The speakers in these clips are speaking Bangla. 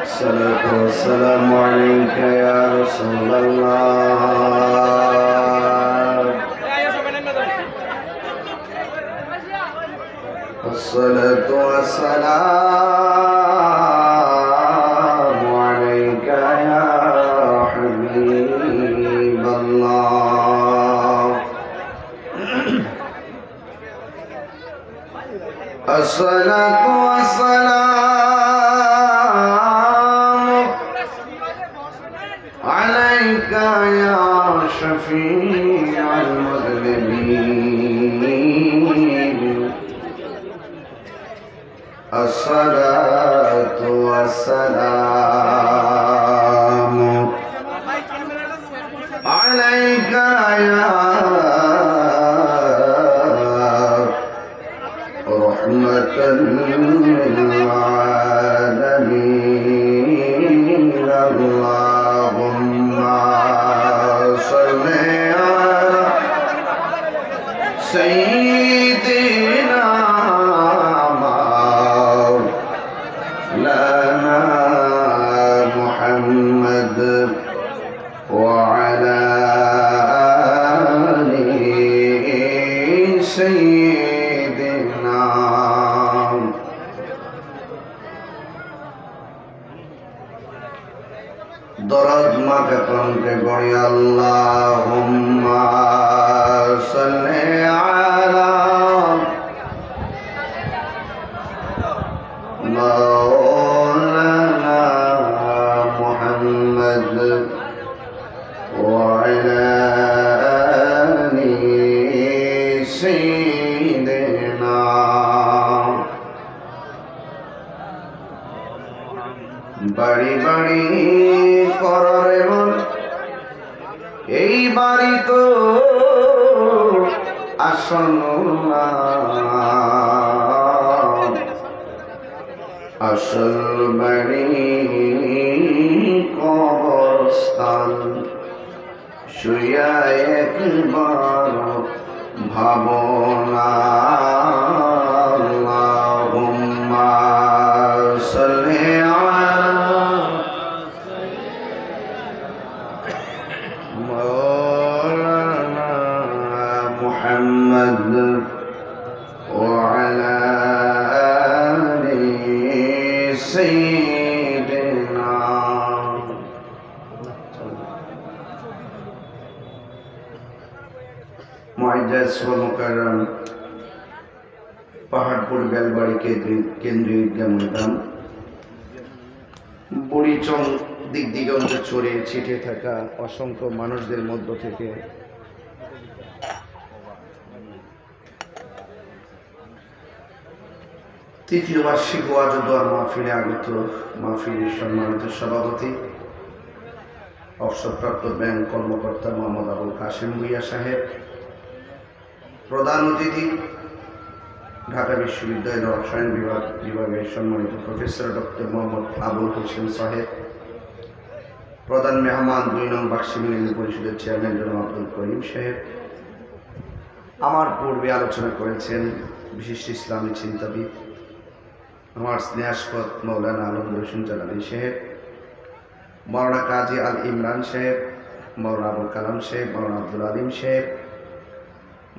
الصلاة والسلام عليك يا رسول الله. الصلاة والسلام عليك يا حبيب الله. الصلاة والسلام عليك يا شفيع المذنبين. الصلاة والسلام عليك يا رحمة للعالمين. اللهم صل على سيدنا مولانا محمد وعلى آله سيدنا. দরদ মাকে কণ্ঠে পড়ি আল্লাহুম্মা সাল্লি আলা মাওলানা মুহাম্মদ ওয়া আলা আলি সাইয়্যিদিনা। বাড়ি বাড়ি কররে মন এই বাড়ি তো আসন না, আসল বাড়ি কবরস্থান। শুয়া একবার ভাবনা আল্লাহুম্মা সাল্লি مولانا محمد وعلى آل سيدنا. معزز ومكرم পাহাড়পুর বেলবাড়ি কেন্দ্রীয় ঈদগাহ ময়দান, বুড়িচং দিক দিগন্তে ছড়িয়ে ছিটে থাকা অসংখ্য মানুষদের মধ্য থেকে তৃতীয় বার্ষিক ওয়াজ ও দোয়া মাহফিলে আগত মাহফিলের সম্মানিত সভাপতি অবসরপ্রাপ্ত ব্যাংক কর্মকর্তা মোহাম্মদ আবুল কাশেম ভুইয়া সাহেব, প্রধান অতিথি ঢাকা বিশ্ববিদ্যালয়ের রসায়ন বিভাগের সম্মানিত প্রফেসর ডক্টর মোহাম্মদ আবুল হোসেন সাহেব, প্রধান মেহমান ২ নং বার্ষিক ইউনিয়ন পরিষদের চেয়ারম্যান জনাব আব্দুল করিম সাহেব, আমার পূর্বে আলোচনা করেছেন বিশিষ্ট ইসলামী চিন্তাবিদ আমার স্নেহাস্পদ মৌলানা আলমগীর হোসেন জালালী সাহেব, মৌলানা কাজী আল ইমরান সাহেব, মৌলানা আবুল কালাম সাহেব, মৌলানা আব্দুল আলিম সাহেব,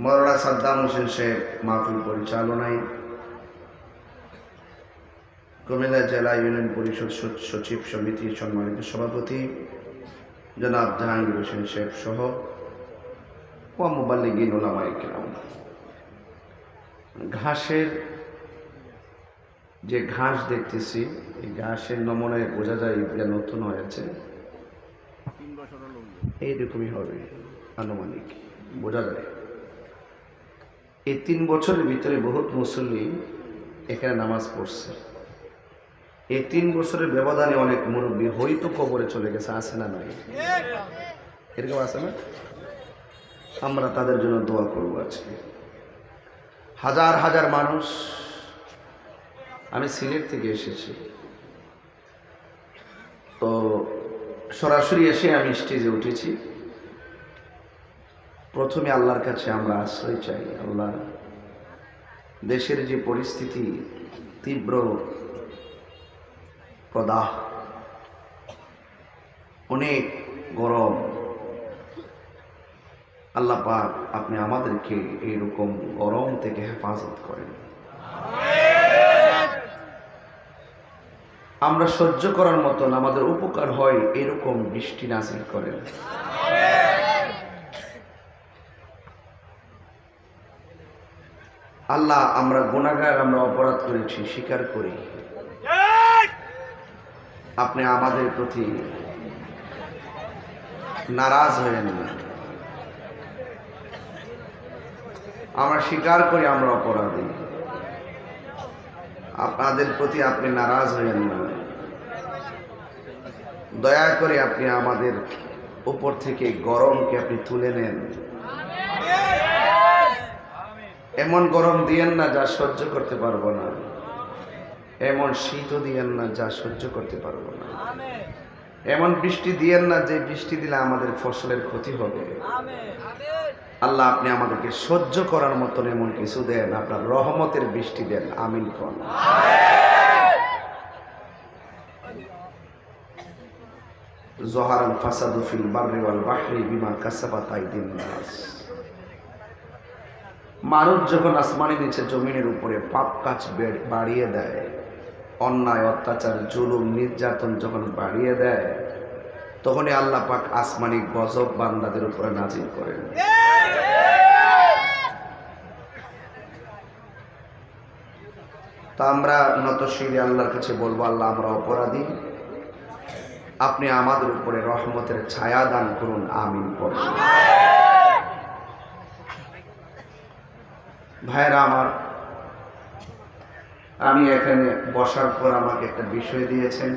মৌলানা সাদ্দাম হোসেন সাহেব মাহফিল পরিচালনায়, কুমিল্লা জেলা ইউনিয়ন পরিষদ সচিব সমিতির সম্মানিত সভাপতি জনাব জাহাঙ্গীর হোসেন সাহেব সহ ওয়া মুবাল্লিগিন উলামায়ে কিরাম। ঘাসের যে ঘাস দেখতেছি, এই ঘাসের নমুনায় বোঝা যায় ঈদগাহ নতুন হয়েছে, এইরকমই হবে আনুমানিক বোঝা যায়। এই ৩ বছরের ভিতরে বহুত মুসল্লি এখানে নামাজ পড়ছে। এই ৩ বছরের ব্যবধানে অনেক মুরব্বী হয়তো কবরে চলে গেছে, আছে না নাই? এরকম আছে না? আমরা তাদের জন্য দোয়া করবো আজকে। হাজার হাজার মানুষ, আমি সিলেট থেকে এসেছি, তো সরাসরি এসে আমি স্টেজে উঠেছি। প্রথমে আল্লাহর কাছে আমরা আশ্রয় চাই। আল্লাহ, দেশের যে পরিস্থিতি তীব্র প্রদাহ, অনেক গরম। আল্লাহ পাক আপনি আমাদেরকে এইরকম গরম থেকে হেফাজত করেন। আমরা সহ্য করার মতন আমাদের উপকার হয় এরকম বৃষ্টি নাযিল করেন। আল্লাহ, আমরা গুনাহগার, আমরা অপরাধ করেছি, স্বীকার করি। আপনি আমাদের প্রতি নারাজ হয়েন না। আমরা স্বীকার করি আমরা অপরাধী, আপনাদের প্রতি আপনি নারাজ হয়েন না। দয়া করে আপনি আমাদের উপর থেকে গরমকে আপনি তুলে নেন। এমন গরম দিয়েন না যা সহ্য করতে পারবো না, এমন শীতও দিয়েন না যা সহ্য করতে পারবো না, এমন বৃষ্টি দিয়েন না যে বৃষ্টি দিলে আমাদের ফসলের ক্ষতি হবে। আল্লাহ, আপনি আমাদেরকে সহ্য করার মতন এমন কিছু দেন, আপনার রহমতের বৃষ্টি দেন। আমিন কোন। যহারাল ফাসাদু ফিল বাররি ওয়াল বাহরি বিমা কাসাবাত আইদিন নাস। মানুষ যখন আসমানের নিচে জমিনের উপরে পাপ কাজ বাড়িয়ে দেয়, অন্যায় অত্যাচার জুলুম নির্যাতন যখন বাড়িয়ে দেয়, তখনই আল্লাহ পাক আসমানি গজব বান্দাদের উপরে নাজিল করেন। তা আমরা নতশিরে আল্লাহর কাছে বলবো, আল্লাহ আমরা অপরাধী, আপনি আমাদের উপরে রহমতের ছায়া দান করুন। আমিন পড়ুন। ভাইরা আমার, আমি এখানে বসার পর আমাকে একটা বিষয় দিয়েছেন,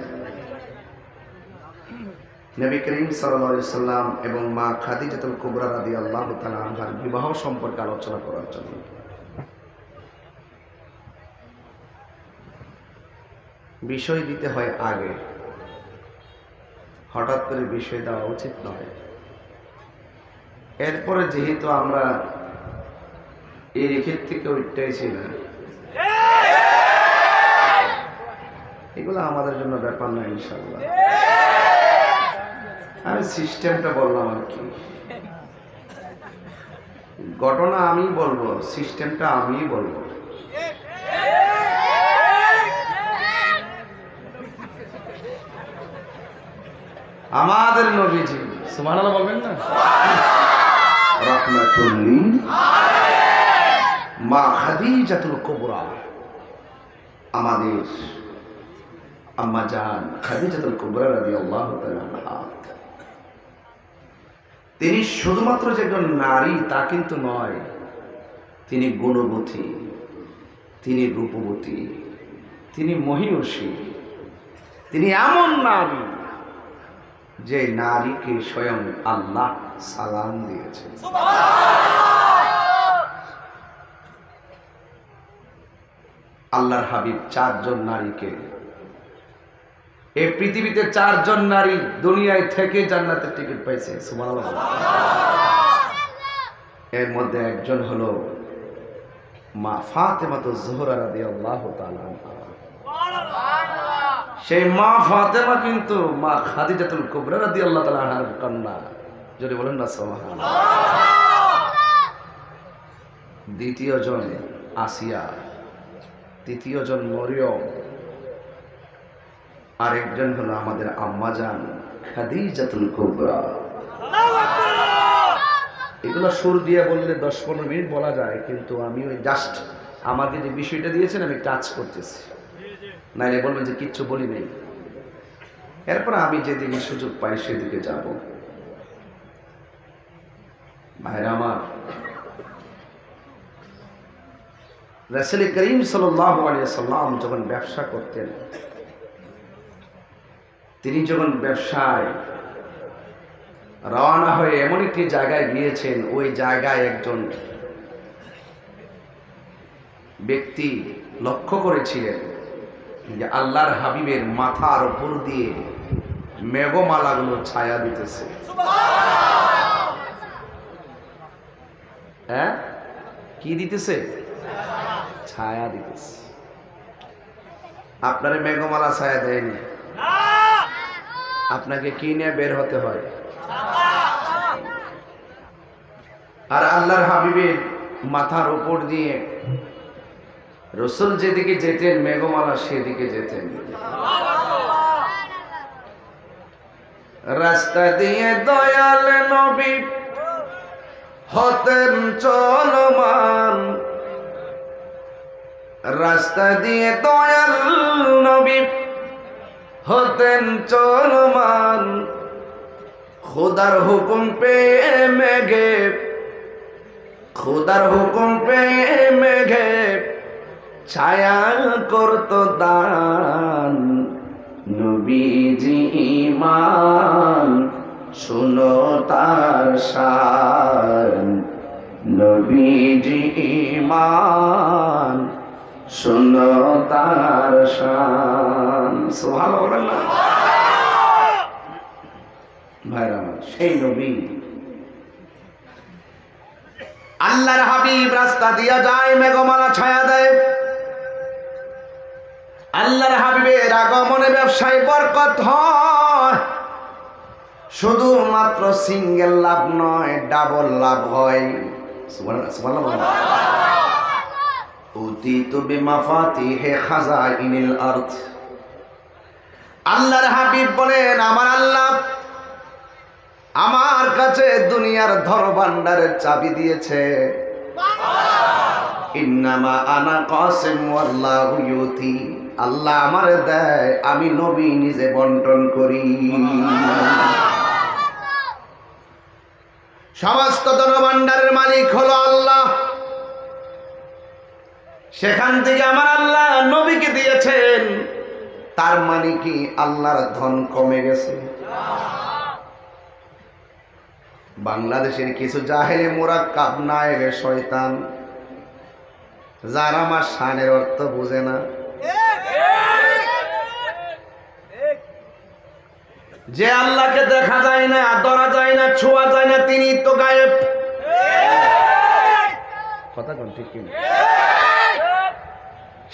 নবী করিম সাল্লাল্লাহু আলাইহি সাল্লাম এবং মা খাদিজাতুল কুবরা রাদিয়াল্লাহু তাআলা আনহার বিবাহ সম্পর্কে আলোচনা করার জন্য। বিষয় দিতে হয় আগে, হঠাৎ করে বিষয় দেওয়া উচিত নয়। এরপরে যেহেতু আমরা এই রেখের থেকে উঠতেছি না, এগুলো আমাদের জন্য ব্যাপার নয় ইনশাআল্লাহ। আমি সিস্টেমটা বললাম আর কি, ঘটনা আমি বলবো, সিস্টেমটা আমি বলবো। আমাদের নবীজি সুবহানাল্লাহ বলবেন না, রাহমাতুল লিল মা খাদিজাতুল কুবরা, আমাদের আম্মা জান খাদিজাতুল কুবরা রাদিয়াল্লাহু তাআলা আনহা, তিনি শুধুমাত্র যে একজন নারী তা কিন্তু নয়, তিনি গুণবতী, তিনি রূপবতী, তিনি মহিয়সী, তিনি এমন নারী যে নারীকে স্বয়ং আল্লাহ সালাম দিয়েছেন। আল্লাহর হাবিব চারজন নারীকে, এই পৃথিবীতে চারজন নারী দুনিয়ায় থেকে জান্নাতের টিকিট পাইছে, সুবহানাল্লাহ। এর মধ্যে একজন হলো মা ফাতেমাতুজ জোহরা রাদিয়াল্লাহু তাআলা আনহা। সেই মা ফাতেমা কিন্তু মা খাদিজাতুল কুবরা রাদিয়াল্লাহু তাআলা আনহার কন্যা। যদি বলেন না সুবহানাল্লাহ। দ্বিতীয় জন আসিয়া, তৃতীয় জন মরিয়ম, আরেকজন হলো আমাদের আম্মা জান খাদিজাতুল কুবরা। এগুলো সুর দিয়ে বললে 10-15 মিনিট বলা যায়, কিন্তু আমি ওই জাস্ট আমাকে যে বিষয়টা দিয়েছেন আমি টাচ করতেছি, নাইলে বলবেন যে কিচ্ছু বলি নেই। এরপর আমি যেদিকে সুযোগ পাই সেদিকে যাব। ভাইরা আমার, রাসূল করিম সাল্লাল্লাহু আলাইহি ওয়াসাল্লাম যখন ব্যবসা করতেন, তিনি যখন ব্যবসায় রওনা হয়ে এমন একটি জায়গায় গিয়েছেন, ওই জায়গায় একজন ব্যক্তি লক্ষ্য করেছিলেন যে আল্লাহর হাবিবের মাথার উপর দিয়ে মেঘমালাগুলো ছায়া দিতেছে। হ্যাঁ, কি দিতেছে? ছায়া দিতেছে। আপনারে মেঘমালা ছায়া দেয়নি, আপনাকে কি নিয়ে বের হতে হয়? আর আল্লাহর হাবিবের মাথার উপর দিয়ে রাসূল যেদিকে যেতেন মেঘমালা সেদিকে যেতেন। রাস্তা দিয়ে দয়াল নবী হতেন চলমান, রাস্তা দিয়ে দয়াল নবী হতেন চলমান, খোদার হুকুম পেয়ে মেঘে, খোদার হুকুম পেয়ে মেঘে ছায়া করত দান। নবীজি ঈমান শুনো তার শান, নবীজি ঈমান শুনো তার শান। সুবহানাল্লাহ। ভাইরা আমার, সেই নবী আল্লাহর হাবিব রাস্তা দিয়া যায়, মেঘমালা ছায়া দেয়। আল্লাহর হাবিবের আগমনে ব্যবসায় বরকত হয়, শুধুমাত্র সিঙ্গেল লাভ নয়, ডাবল লাভ হয়। সুবহানাল্লাহ। উতিতু বিমাফাতিহি খাযাইনিল আরদ। আল্লাহর হাবিব বলেন, আমার আল্লাহ আমার কাছে দুনিয়ার ধনভাণ্ডারের চাবি দিয়েছে। ইন্নামা আনা কাসিম ওয়াল্লাহু ইউতি। আল্লাহ আমারে দেয়, আমি নবী নিজে বন্টন করি। সমস্ত ধনভাণ্ডারের মালিক হলো আল্লাহ। সেখান থেকে আমার আল্লাহ নবীকে দিয়েছেন, তার মানে কি আল্লাহর ধন কমে গেছে? বাংলাদেশের কিছু জাহেলে মুরাক্কাব নায়েবে শয়তান, যারা আমার শানের অর্থ বুঝে না, যে আল্লাহকে দেখা যায় না, ধরা যায় না, ছোঁয়া যায় না, তিনি তো গায়েব। কথা কোন ঠিক কি?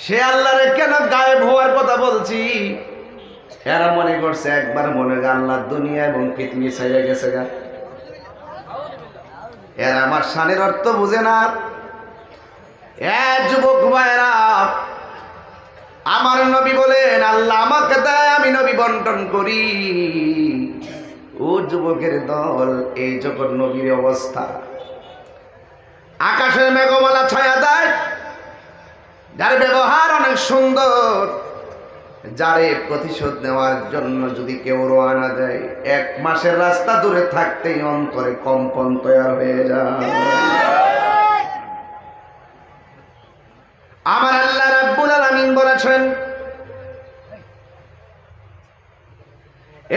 সে আল্লাহরে কেন গায়েব হওয়ার কথা বলছি? এরা মনে করছে একবার মনে হয় আল্লাহ দুনিয়া এবং পৃথিবী ছেড়ে গেছে গা। এরা আমার শানের অর্থ বুঝে না। যুবক ভাইরা, আমার নবী বলেন আল্লাহ আমাকে দেয়, আমি নবী বন্টন করি। ও যুবকের দল, এই যখন নবীর অবস্থা, আকাশের মেঘমালা ছায়া দেয়, যার ব্যবহার অনেক সুন্দর, যারে প্রতিশোধ নেওয়ার জন্য যদি কেউ রওনা দেয়, 1 মাসের রাস্তা দূরে থাকতেই অন্তরে কম্পন তৈরি হয়ে যায়। আমার আল্লাহ রাব্বুল আলামিন বলেছেন,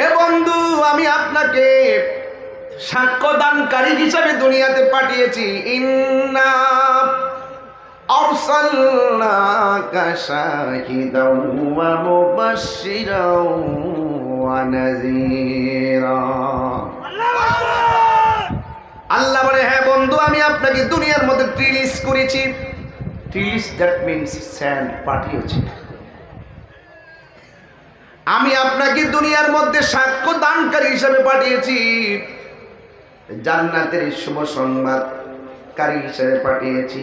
এ বন্ধু, আমি আপনাকে সাক্ষ্যদানকারী হিসাবে দুনিয়াতে পাঠিয়েছি। ইন্না আরসালনাকা শাহিদাও ওয়া মুবাশশিরাও ওয়া নাযীরা। আল্লাহ বলে, হ্যাঁ বন্ধু, আমি আপনাকে দুনিয়ার মধ্যে রিলিজ করেছি। রিলিজ, দ্যাট মিন্স সেন্ড, পাঠিয়েছি। আমি আপনাকে দুনিয়ার মধ্যে সাক্ষ্য দানকারী হিসেবে পাঠিয়েছি, জান্নাতের শুভ সংবাদকারী হিসেবে পাঠিয়েছি,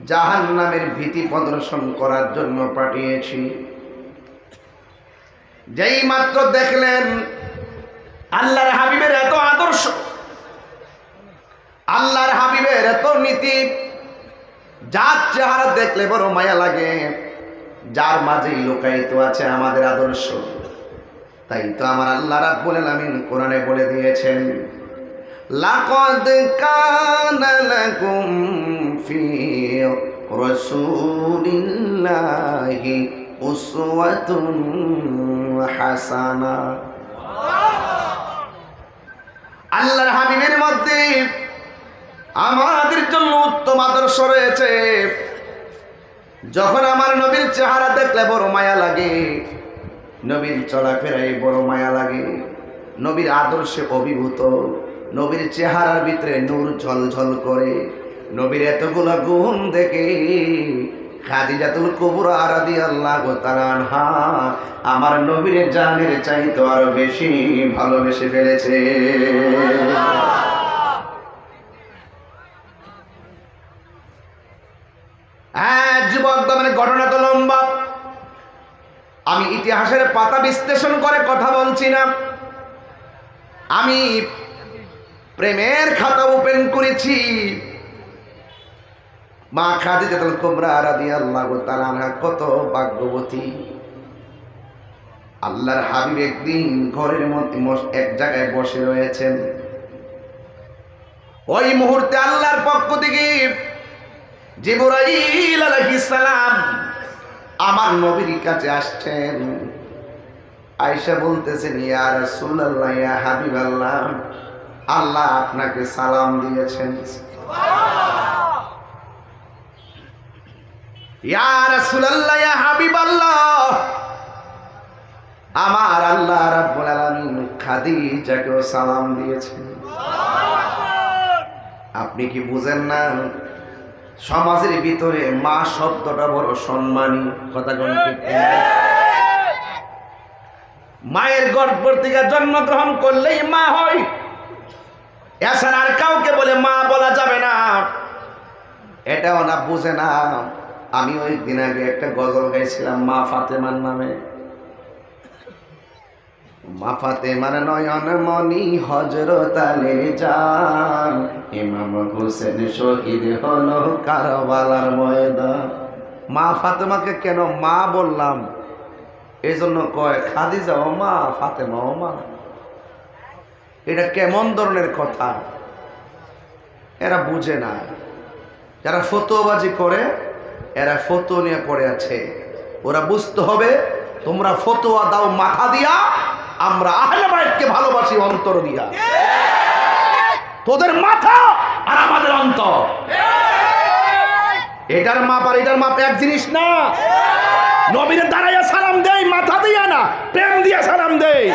জাহান্নামের ভীতি প্রদর্শন করার জন্য পাঠিয়েছি। যেই মাত্র দেখলেন আল্লাহর হাবিবের এত আদর্শ, আল্লাহর হাবিবের এত নীতি, যার চেহারা দেখলে বড় মায়া লাগে, যার মাঝেই লুকায়িত আছে আমাদের আদর্শ। তাই তো আমার আল্লাহ রাব্বুল আলামিন কোরআনে বলে দিয়েছেন, লাকাদ কানা লাকুম ফি রাসূলিল্লাহি উসওয়াতুন হাসানা। আল্লাহর হাবিবের মধ্যে আমাদের জন্য উত্তম আদর্শ রয়েছে। যখন আমার নবীর চেহারা দেখলে বড় মায়া লাগে, নবীর চলাফেরায় বড় মায়া লাগে, নবীর আদর্শে অভিভূত, নবীর চেহারার ভিতরে নূর ঝলঝল করে, নবীর এতগুলো গুণ দেখে খাদিজাতুল কুবরা রাদিয়াল্লাহু তাআলা আনহা আমার নবীর জানের চাইতে আরো বেশি ভালোবেসে ফেলেছে। যুবক দমনের ঘটনা তো লম্বা, আমি ইতিহাসের পাতা বিশ্লেষণ করে কথা বলছি না, আমি প্রেমের খাতা ওপেন করেছি। মা খাদিজাতুল কুবরা রাদিয়াল্লাহু তাআলা আনহা কত ভাগ্যবতী। আল্লাহর হাবিব একদিন ঘরের মধ্যে এক জায়গায় বসে রয়েছেন, ওই মুহূর্তে আল্লাহর পক্ষ থেকে জিবরাইল আলাইহিস সালাম আমার নবীর কাছে আসছেন। আয়েশা বলতেছেন, ইয়া রাসূলুল্লাহ, ইয়া হাবিবাল্লাহ, আল্লাহ আপনাকে সালাম দিয়েছেন। ইয়া রাসূলুল্লাহ, ইয়া হাবিবাল্লাহ, আমার আল্লাহ রাব্বুল আলামিন খাদিজাকেও সালাম দিয়েছেন। আপনি কি বুঝেন না সমাজের ভিতরে মা শব্দটা বড় সম্মানী? কথা কোন ঠিক? মায়ের গর্ভ থেকে জন্মগ্রহণ করলেই মা হয়, এছাড়া আর কাউকে বলে মা বলা যাবে না। এটাও না বুঝে না। আমি ওই দিন আগে একটা গজল গাইছিলাম মা ফাতেমার নামে। মা ফাতেমার নয়ন মনি হযরত আলীর জান, ইমাম হোসেন শহীদ হলো কারবালার ময়দান। মা ফাতেমাকে কেন মা বললাম? এই জন্য কয় খাদিজা ও মা, ফাতেমা ও মা। এটা কেমন ধরনের কথা? এরা বুঝে না। যারা ফতোয়াবাজি করে এরা ফতোয়া নিয়ে পড়ে আছে। ওরা বুঝতে হবে তোমরা ফতোয়া দাও মাথা দিয়া, আমরা আহলে বাইতকে ভালোবাসি অন্তর দিয়া। তোদের মাথা আর আমাদের অন্তর, এটার মাপ আর এটার মাপ এক জিনিস না। নবীর দাঁড়াইয়া সালাম দেয় মাথা দিয়া না, প্রেম দিয়া সালাম দেয়।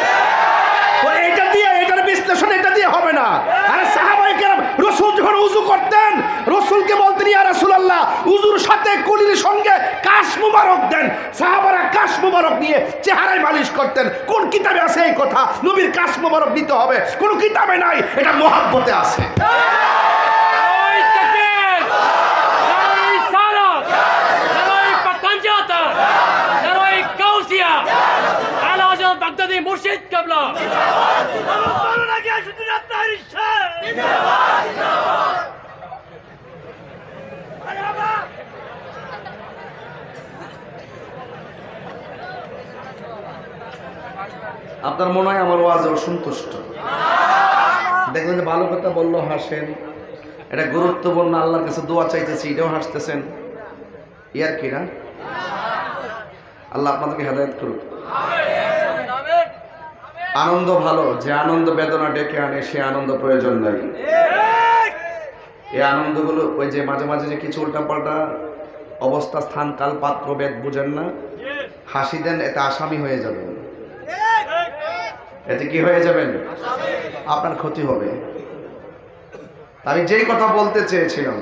এটা দিয়ে এটার বিশ্লেষণ এটা দিয়ে হবে না। আরে সাহাবায়ে কেরাম রাসূল যখন ওযু করতেন রাসূলকে বলতেন, ইয়া রাসূলুল্লাহ, ওযুর সাথে কুলির সঙ্গে কাশ মুবারক দেন। সাহাবারা কাশ মুবারক নিয়ে চেহারায় মালিশ করতেন। কোন কিতাবে আছে এই কথা নবীর কাশ মুবারক দিতে হবে? কোন কিতাবে নাই, এটা মহব্বতে আছে। ওই তাকবীর, ওই সালাত, ওই পাঞ্জাতা, ওই কাউসিয়া, আলা হযরত বাগদাদি মুর্শিদ কিবলা। আপনার মনে হয় আমার ওয়াজে অসন্তুষ্ট? দেখলেন যে ভালো কথা বললো হাসেন, এটা গুরুত্বপূর্ণ, আল্লাহর কাছে দোয়া চাইতেছি, এটাও হাসতেছেন। ইয়ার কি না? আল্লাহ আপনাদেরকে হেদায়েত করুক। আনন্দ ভালো, যে আনন্দ বেদনা ডেকে আনে সে আনন্দ প্রয়োজন নাই। এই আনন্দগুলো ওই যে মাঝে মাঝে যে কিছু উল্টাপাল্টা অবস্থা, স্থান, কাল, পাত্র, ভেদ বুঝেন না, হাসি দেন, এতে আসামি হয়ে যাবেন। এতে কি হয়ে যাবেন? আপনার ক্ষতি হবে। আমি যেই কথা বলতে চেয়েছিলাম,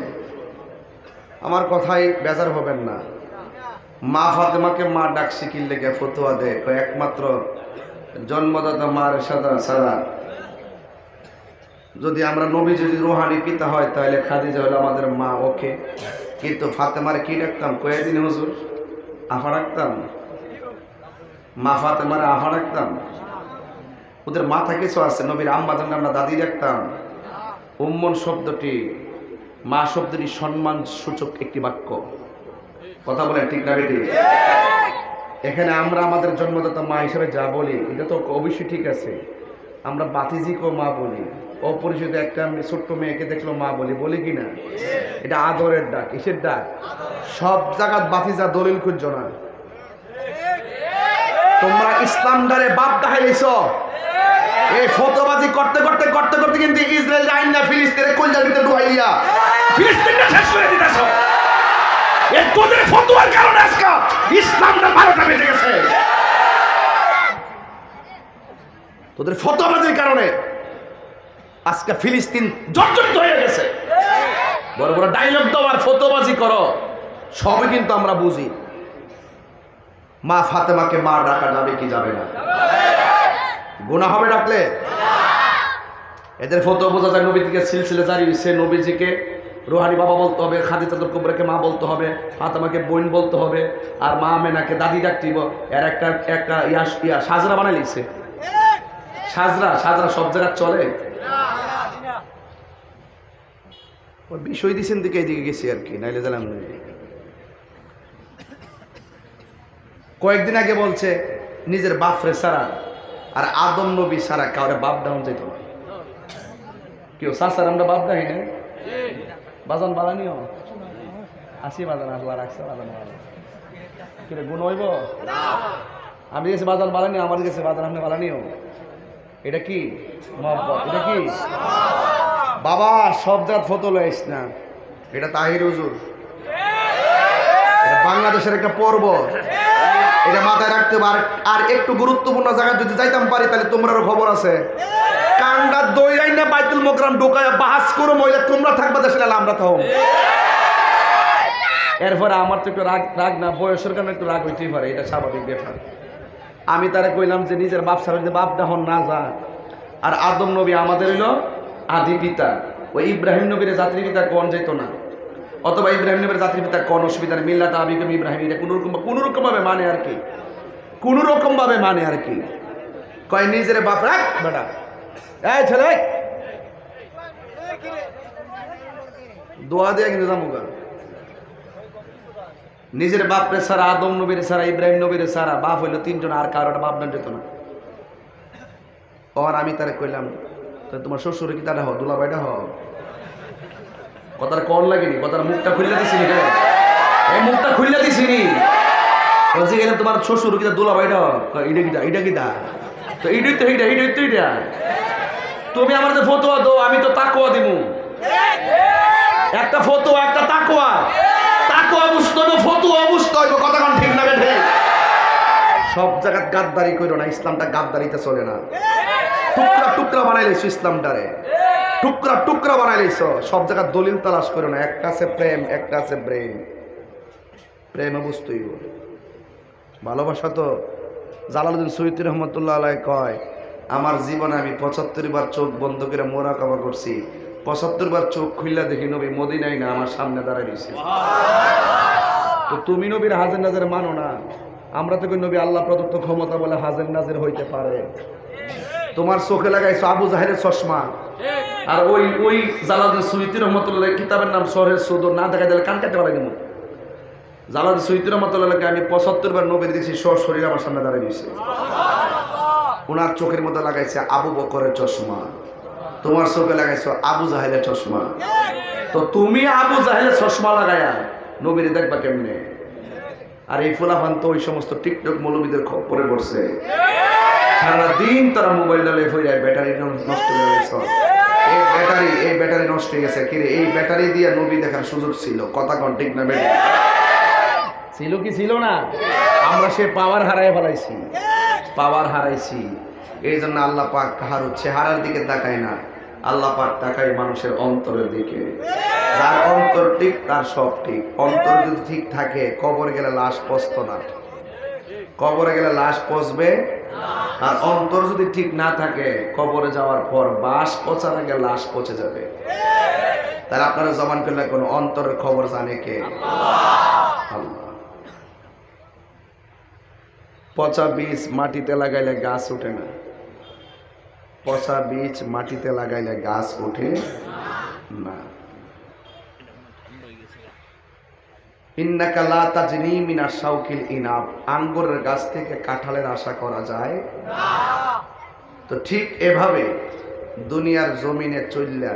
আমার কথাই বেজার হবেন না। মা ফাতেমাকে মা ডাকছি কি লেগে ফতোয়া দেয়, একমাত্র জন্মদাতা মার সাদা সাদা। যদি আমরা নবী যদি রুহানি পিতা হয় তাহলে খাদিজা হলো আমাদের মা, ওকে। কিন্তু ফাতেমার কি ডাকতাম? কয়েকদিন হুজুর আফা ডাকতাম, মা ফাতেমার আফা ডাকতাম। ওদের মাথা কিছু আছে, নবীর আম্মা জান আমরা দাদি ডাকতাম। উম্মন শব্দটি, মা শব্দটি সম্মান সূচক একটি বাক্য। কথা বলেন ঠিক না বেটি? এখানে আমরা আমাদের জন্মদাতা মা হিসেবে যা বলি এটা তো অবশ্যই ঠিক আছে। আমরা বাতিজিকেও মা বলি, অপরিচিত একটা ছোট্ট মেয়েকে দেখলো মা বলি, বলি কি না? এটা আদরের ডাক, কিসের ডাক? সব জায়গায় বাতিজা দলিল খুঁজছো না। তোমরা ইসলাম দ্বারে বাপ দেখাইছ। এই ফতোয়াবাজি করতে করতে করতে করতে কিন্তু ইসরায়েল আইন না ফিলিস্তিনের কলজার ভিতরে ঢুকাই দিয়া ফিলিস্তিনটা শেষ করে দিতেছ। এই তোদের ফতোয়ার কারণে আজকে ইসলামটা ভারতে বেঁচে গেছে। তোদের ফতোয়াবাজির কারণে আজকে ফিলিস্তিন জর্জরিত হয়ে গেছে। বড় বড় ডায়লগ দাও আর ফতোয়াবাজি করো, সবই কিন্তু আমরা বুঝি। মা ফাতেমাকে মা ডাকা যাবে কি যাবে না? গুনাহ হবে ডাকলে? এদের ফটো বোঝা যায় নবী থেকে সিলসিলা জারি হয়েছে। নবীজিকে রুহানি বাবা বলতে হবে, খাদিজাতুল কুবরাকে মা বলতে হবে, ফাতেমাকে বোন বলতে হবে, আর মা আমেনাকে দাদি ডাকতিব। এর একটা সাজরা বানাই লিখছে। সাজরা সব জায়গায় চলে। বিষয় দিচ্ছেন দিকে এইদিকে গেছি আর কি, নাইলে জানাম। কয়েকদিন আগে বলছে নিজের বাপরে সারা আর আদম নবী সারা কাউরে বাপ ডাউন যেত না। কেউ সাসার আমরা বাপ ডাই না। বাজান বালানিও আসি বাজান আসলা রাখছে বাজান কিরে গুণ হইব। আমি গেছি বাজান বালানি, আমার গেছে বাজান আপনি বালানিও। এটা কি এটা কি বাবা? সব জাত ফটো লাইস না। এটা তাহির হুজুর, এটা বাংলাদেশের একটা পর্বত। এটা মাথায় রাখতে পার। আর একটু গুরুত্বপূর্ণ জায়গায় যদি যাইতাম পারি তাহলে তোমরারও খবর আছে। কান্ডা দইরাই না বাইতুল মোকরাম ঢোকায় বাহাস করো মহিলা, তোমরা থাকবা দেশে না আমরা থাকব। এরপরে আমার তো একটু রাগ না, বয়সের কারণে একটু রাগ হইতেই পারে, এটা স্বাভাবিক ব্যাপার। আমি তারা কইলাম যে নিজের বাপ ছাড়া যদি বাপ দাহন না যা। আর আদম নবী আমাদের হইল আদি পিতা। ওই ইব্রাহিম নবীর জাতির পিতা কোন যেত না, অথবা ইব্রাহিম নবীর জাতির পিতা কোন অসুবিধা নেই। মিল্লাত আবিকুম ইব্রাহিম, এটা কোনোরকম ভাবে মানে আর কি, কোনোরকম ভাবে মানে আর কি। কয় নিজের বাপ রাখ বেটা, এই ছেলে দোয়া দিয়ে কিন্তু জামুগা। নিজের বাপরে সারা, আদম নবীর সারা, ইব্রাহিম নবীর সারা, বাপ হইলো তিনজন, আর কারোটা বাপ না যেত না। আর আমি তারা কইলাম তো তোমার শ্বশুর কি তারা হও, দুলাভাইটা হও। কথার কন লাগেনি, কথার মুখটা খুললে দিছিনি, এই মুখটা খুললে দিছিনি। বলছি গেলাম তোমার শ্বশুর কি দুলাভাইটা হও, এটা কিটা এটা কিটা, তো এইটাই তো এইটা এইটাই তো এইটা। তুমি আমার যে ফতোয়া দো, আমি তো তাকোয়া দিমু। একটা ফতোয়া একটা তাকোয়া, তাকোয়া বুঝতে হবে, ফতোয়া বুঝতে হবে। কথা কোন ঠিক না বেঠে? সব জায়গায় গাদ্দারি করো না, ইসলামটা গাদ্দারিতে চলে না। টুকরা টুকরা বানাই লাইছো ইসলামটারে, টুকরা টুকরা বানাই লাইছো। সব জায়গায় দলিল তালাশ করো না। একটা আছে প্রেম, একটা আছে ব্রেন। প্রেমে বুঝতেই ভালোবাসা তো জালালউদ্দিন সৈয়দী রহমতুল্লাহ আলাইহি কয়, আমার জীবনে আমি 75 বার চোখ বন্ধ করে মোরাকাবা করছি, 75 বার চোখ খুললা দেখি নবী মদিনায় না আমার সামনে দাঁড়ায় রয়েছে। তো তুমি নবীর হাজির নাজির মানো না, আমরা তো নবী আল্লাহ প্রদত্ত ক্ষমতা বলে হাজির নাজির হইতে পারে। তোমার চোখে লাগাইছো আবু জাহেলের চশমা, আর ওই জালালউদ্দিন সৈয়দী রহমতুল্লাহ কিতাবের নাম শরহে সুদূর, না দেখা দিলে কান কাটতে পারে। কিন্তু জালালউদ্দিন সৈয়দী রহমতুল্লাহকে আমি 75 বার নবীর দেখছি শরীর আমার সামনে দাঁড়িয়ে দিয়েছে। ওনার চোখের মধ্যে লাগাইছে আবু বকরের চশমা, তোমার চোখে লাগাইছো আবু জাহেলের চশমা। তো তুমি আবু জাহেলের চশমা লাগাইয়া নবীর দেখবা কেমনে? আর এই ফুলাফান তো ওই সমস্ত টিকটক মৌলবীদের খপ্পরে পড়ছে। সারাদিন তারা মোবাইল ডালে হয়ে যায়, ব্যাটারি নষ্ট হয়ে গেছে। এই ব্যাটারি নষ্ট হয়ে গেছে। কিরে, এই ব্যাটারি দিয়ে নবী দেখার সুযোগ ছিল। কথা কোন ঠিক না বেটা? ছিল কি ছিল না? আমরা সে পাওয়ার হারাই ফেলাইছি, পাওয়ার হারাইছি। এই জন্য আল্লাহ পাক কাহার চেহারার দিকে তাকায় না, আল্লাহ পাক তাকায় মানুষের অন্তরের দিকে। যার অন্তর ঠিক তার সব ঠিক। অন্তর যদি ঠিক থাকে কবরে গেলে লাশ পচত না, কবরে গেলে লাশ পচবে। আর অন্তর যদি ঠিক না থাকে কবরে যাওয়ার পর বাস পচার আগে লাশ পচে যাবে। তাহলে আপনারা জবান করলে কোন অন্তরের খবর জানে কে? আল্লাহ। পচা বীজ মাটিতে লাগাইলে গাছ ওঠে না, পচা বীজ মাটিতে লাগাইলে গাছ ওঠে না। ইন্নাকা লা তাজনি মিনাশ শাউকিল ইনাব, আঙ্গুরের গাছ থেকে কাঁঠালের আশা করা যায় না। তো ঠিক এভাবে দুনিয়ার জমিনে চইল্লা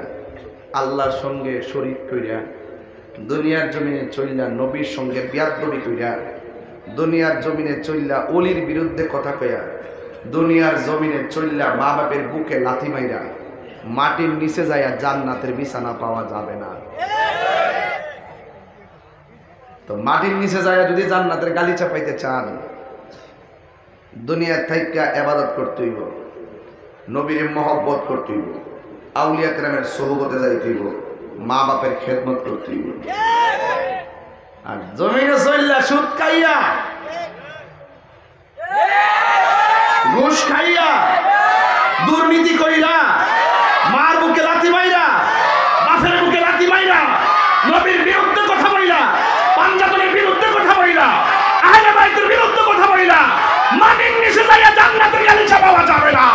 আল্লাহর সঙ্গে শরীক কইরা, দুনিয়ার জমিনে চইল্লা নবীর সঙ্গে বিয়াদবি কইরা, দুনিয়ার জমিনে চইল্লা ওলির বিরুদ্ধে কথা কইয়া, দুনিয়ার জমিনে চইল্লা মা বাপের বুকে লাথি মাইরা মাটির নিচে যাইয়া জান্নাতের বিছানা পাওয়া যাবে না। তো মাটির নিচে যায় যদি জান্নাতের গালিচা পাইতে চান, দুনিয়ার থাইকা ইবাদত করতে হইব, নবীর মহব্বত করতে হইব, আউলিয়া কেরামের সোহবতে যাইতে হইব, মা বাপের খেদমত করতে হইব। আর জমিনে চললা সুদ খাইয়া, ঘুষ খাইয়া, দুর্নীতি কইরা, মার বুকে লাথি মাইরা, বাপের বুকে লাথি মাইরা, নবীর বিরুদ্ধে কথা বইলা, পাঞ্জাবের বিরুদ্ধে কথা বইলা, আহলে বাইতের বিরুদ্ধে কথা বইলা, মাটির নিচে যাইয়া জান্নাতের গালিচা পাওয়া যাবে না।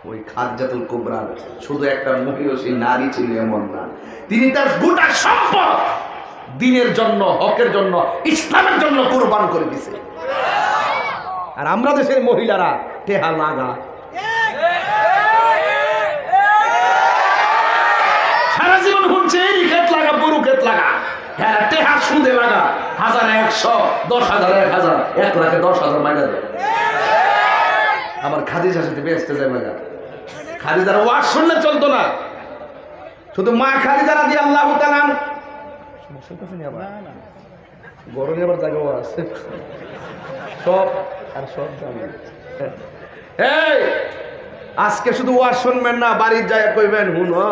ওই খাদিজাতুল কুবরা শুধু একটা মহিষী নারী ছিল এমন না, তিনি তার গোটা সম্পদ দ্বীনের জন্য, হকের জন্য, ইসলামের জন্য কুরবান করে দিয়েছে। আর আমরা দেশের মহিলারা টেহা লাগা, সারা জীবন হচ্ছে এই ক্ষেত লাগা, বড় ক্ষেত লাগা, হ্যাঁ টেহা সুদে লাগা, 1000 100 10,000 1000 1 লাখে 10,000 মাইনা দেয়। আবার খাদিজার সাথে বেচতে যায় লাগা। খাদিজার ওয়াজ শুনলে চলতো না, শুধু মা খাদিজা রাদিয়াল্লাহু তাআলা গরমে আবার জায়গাও আছে সব আর সব জানে। এই আজকে শুধু ওয়াজ শুনবেন না, বাড়ির যায় কইবেন হুনো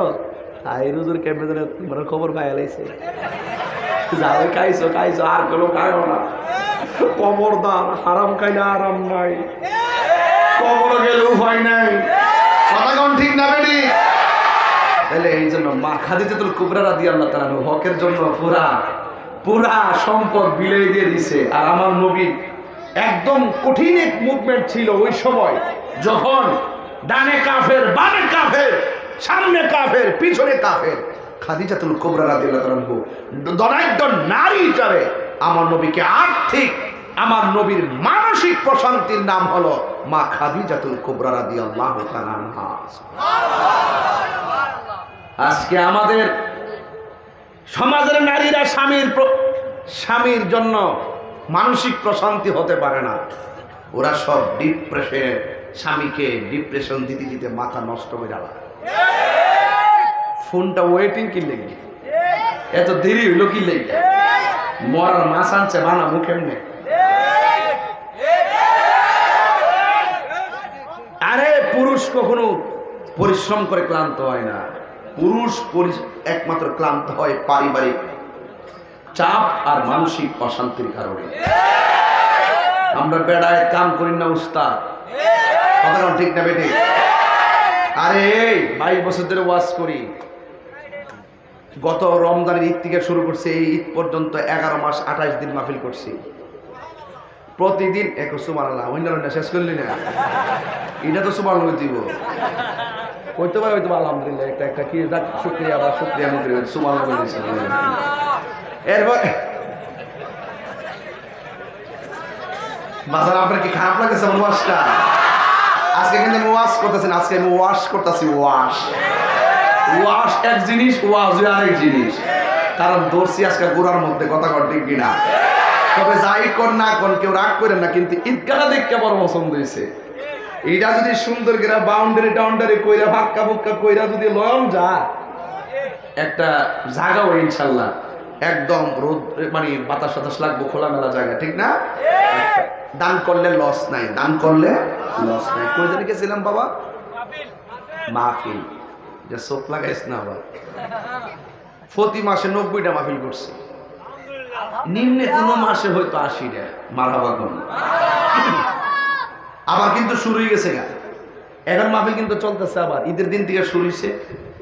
আই রুজুর কেমনে ধরে তোমার খবর পাইয়া লাইছে, যাও খাইছো খাইছো আর কোনো খাইও না, খবরদার হারাম খাইলে আরাম নাই, কবর গেলেও ভয় নাই। কথা কোন ঠিক না বেটি? তাহলে এই জন্য মা খাদিজাতুল কুবরা রাদিয়াল্লাহু তাআলা হকের জন্য পুরা পুরা সম্পদ বিলিয়ে দিয়ে দিছে। আর আমার নবী একদম কঠিন এক মুভমেন্ট ছিল ওই সময়, যখন ডানে কাফের, বামে কাফের, সামনে কাফের, পিছনে কাফের। খাদিজাতুল কুবরা রাদিয়াল্লাহু তাআলা দনাঢ্য নারী হিসাবে আমার নবীকে আর্থিক, আমার নবীর মানসিক প্রশান্তির নাম হলো মা খাদিজাতুল কুবরা রাদিয়াল্লাহু তাআলা আনহা। আজকে আমাদের সমাজের নারীরা স্বামীর জন্য মানসিক প্রশান্তি হতে পারে না, ওরা সব ডিপ্রেশনে, স্বামীকে ডিপ্রেশন দিতে দিতে মাথা নষ্ট হয়ে যাওয়া। ফোনটা ওয়েটিং কি লেগে, এত দেরি হইলো কি লেগে, মরার মাছ আনছে বানা মুখে নে। আরে পুরুষ কখনো পরিশ্রম করে ক্লান্ত হয় না, পুরুষ একমাত্র ক্লান্ত হয় পারিবারিক চাপ আর মানসিক অশান্তির কারণে। আমরা বেড়ায় কাম করি না উস্তাদ, কথা ঠিক না বেটি? আরে 22 বছর ধরে ওয়াজ করি, গত রমজানের ঈদ থেকে শুরু করছে, এই ঈদ পর্যন্ত 11 মাস 28 দিন মাহফিল করছি। প্রতিদিন সুবহানাল্লাহ, অন্য শেষ করলি না, এটা তো সুবহানাল্লাহ দিব কইতে পারে, হয়তো আলহামদুলিল্লাহ একটা একটা কি শুকরিয়া বা শুকরিয়া আমি করি সুবহানাল্লাহ। এরপর বাজার আপনার কি খারাপ লাগতেছে আমার ওয়াজটা? আজকে কিন্তু আমি ওয়াজ করতেছেন, আজকে আমি ওয়াশ করতেছি। ওয়াশ এক জিনিস, ওয়াজ আরেক জিনিস। কারণ দর্শি আজকে গোড়ার মধ্যে, কথা কর ঠিক কিনা? তবে যাই কর না কর, কেউ রাগ করেন না, কিন্তু ঈদগাহটা দেখতে বড় পছন্দ হয়েছে। এইটা যদি সুন্দর করে বাউন্ডারি টাউন্ডারি কইরা ভাক্কা ভুক্কা কইরা যদি লয়ন যা একটা জায়গাও ইনশাল্লাহ একদম রোদ মানে বাতাস সাতাস লাগবো, খোলামেলা জায়গা, ঠিক না? দান করলে লস নাই, দান করলে লস নাই। কই জানি গেছিলাম বাবা? মাহফিল, যে চোখ লাগাইস না আবার। প্রতি মাসে 90টা মাহফিল করছি, নিম্নে কোনো মাসে হয়তো 80টা। মারহাবা কোন আবার কিন্তু শুরু হয়ে গেছে গা, এখন মাহফিল কিন্তু চলতেছে। আবার ঈদের দিন থেকে শুরু হয়েছে,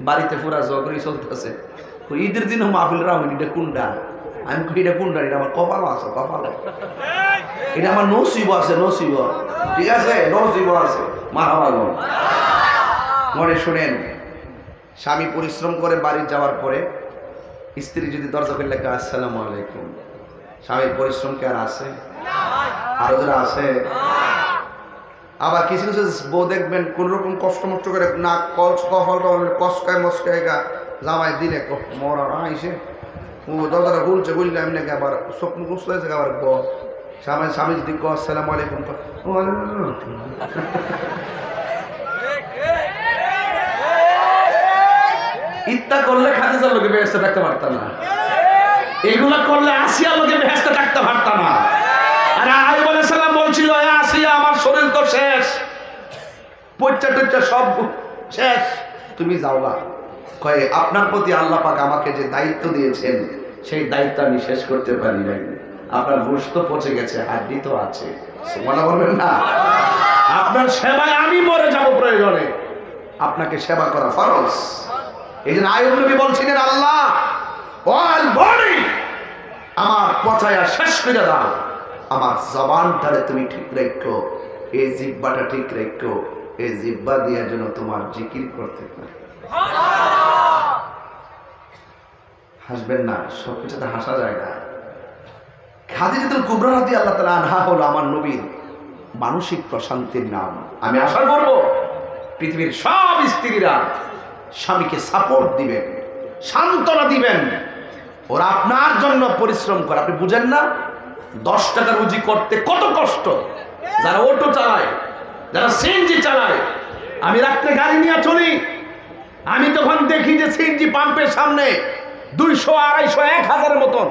বাড়িতে পুরা জগরি চলতেছে। ঈদের দিনও মাহফিল রাহুল, এটা কোনটা? আমি কই এটা কোনটা? এটা আমার কপালও আছে, কপাল, এটা আমার নসিব আছে, নসিব, ঠিক আছে, নসিব আছে। মারহাবা কোন মনে শোনেন, স্বামী পরিশ্রম করে বাড়ি যাওয়ার পরে স্ত্রী যদি দরজা খুলে লেখে আসসালামু আলাইকুম, স্বামীর পরিশ্রম কি আর আছে? আরো যারা আছে। আবার কিছু কিছু বউ দেখবেন কোন রকম কষ্ট মষ্ট করে না কসকায় মস্কায় গা জামাই দিলে মরা আইসে দরজাটা গুলছে, গুললে এমনি আবার স্বপ্ন গুছতে হয়েছে। আবার স্বামী যদি ক আসসালামু আলাইকুম, ইত্যা করলে খাদিজার লোকে বেহেশতে থাকতে পারতাম না, এগুলা করলে আসিয়ার লোকে বেহেশতে থাকতে পারতাম না। আর আইয়ুব আলাইহিস সালাম বলছিল, আসিয়া আমার শরীর তো শেষ, পচ্চা টচ্চা সব শেষ, তুমি যাওগা। কয়ে আপনার প্রতি আল্লাহ পাক আমাকে যে দায়িত্ব দিয়েছেন, সেই দায়িত্ব আমি শেষ করতে পারি নাই। আপনার গোশত পচে গেছে, হাড্ডি তো আছে, সুবহানাল্লাহ বলবেন না? আপনার সেবায় আমি মরে যাব প্রয়োজনে, আপনাকে সেবা করা ফরজ। এই জন্য আইয়ুব নবী বলছিলেন, আল্লাহ ওয়াল বডি আমার পচায়া শেষ করে দাও, আমার জবানটারে তুমি ঠিক রেখো, এই জিহ্বাটা ঠিক রেখো, এই জিহ্বা দিয়ে যেন তোমার জিকির করতে পারে। হাসবেন না, সবকিছুতে হাসা যায় না। খাদিজাতুল কুবরা রাদিয়াল্লাহু তাআলা আনহা হলো আমার নবীর মানসিক প্রশান্তির নাম। আমি আশা করব পৃথিবীর সব স্ত্রীরা স্বামীকে সাপোর্ট দিবেন, সান্ত্বনা দিবেন। ওরা আপনার জন্য পরিশ্রম করে, আপনি বুঝেন না 10 টাকা রুজি করতে কত কষ্ট। যারা অটো চালায়, যারা সিএনজি চালায়, আমি রাত্রে গাড়ি নিয়ে চলি, আমি তখন দেখি যে সিএনজি পাম্পের সামনে 200, 250, 1000 মতন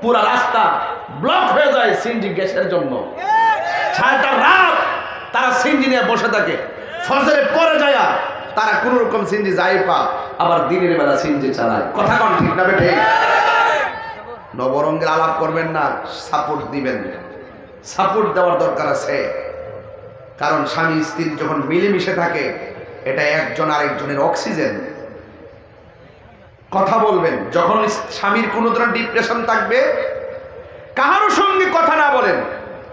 পুরা রাস্তা ব্লক হয়ে যায় সিএনজি গ্যাসের জন্য। সারাটা রাত তারা সিএনজি নিয়ে বসে থাকে, ফজরে পরে যায় তারা কোন রকম সিএনজি যাই পা, আবার দিনের বেলা সিএনজি চালায়। কথা কোন ঠিক না বেটে? নবরঙ্গের আলাপ করবেন না, সাপোর্ট দিবেন। সাপোর্ট দেওয়ার দরকার আছে, কারণ স্বামী স্ত্রী যখন মিলেমিশে থাকে এটা একজন আরেকজনের অক্সিজেন। কথা বলবেন, যখন স্বামীর কোনো ধরনের ডিপ্রেশন থাকবে কাহারও সঙ্গে কথা না বলেন,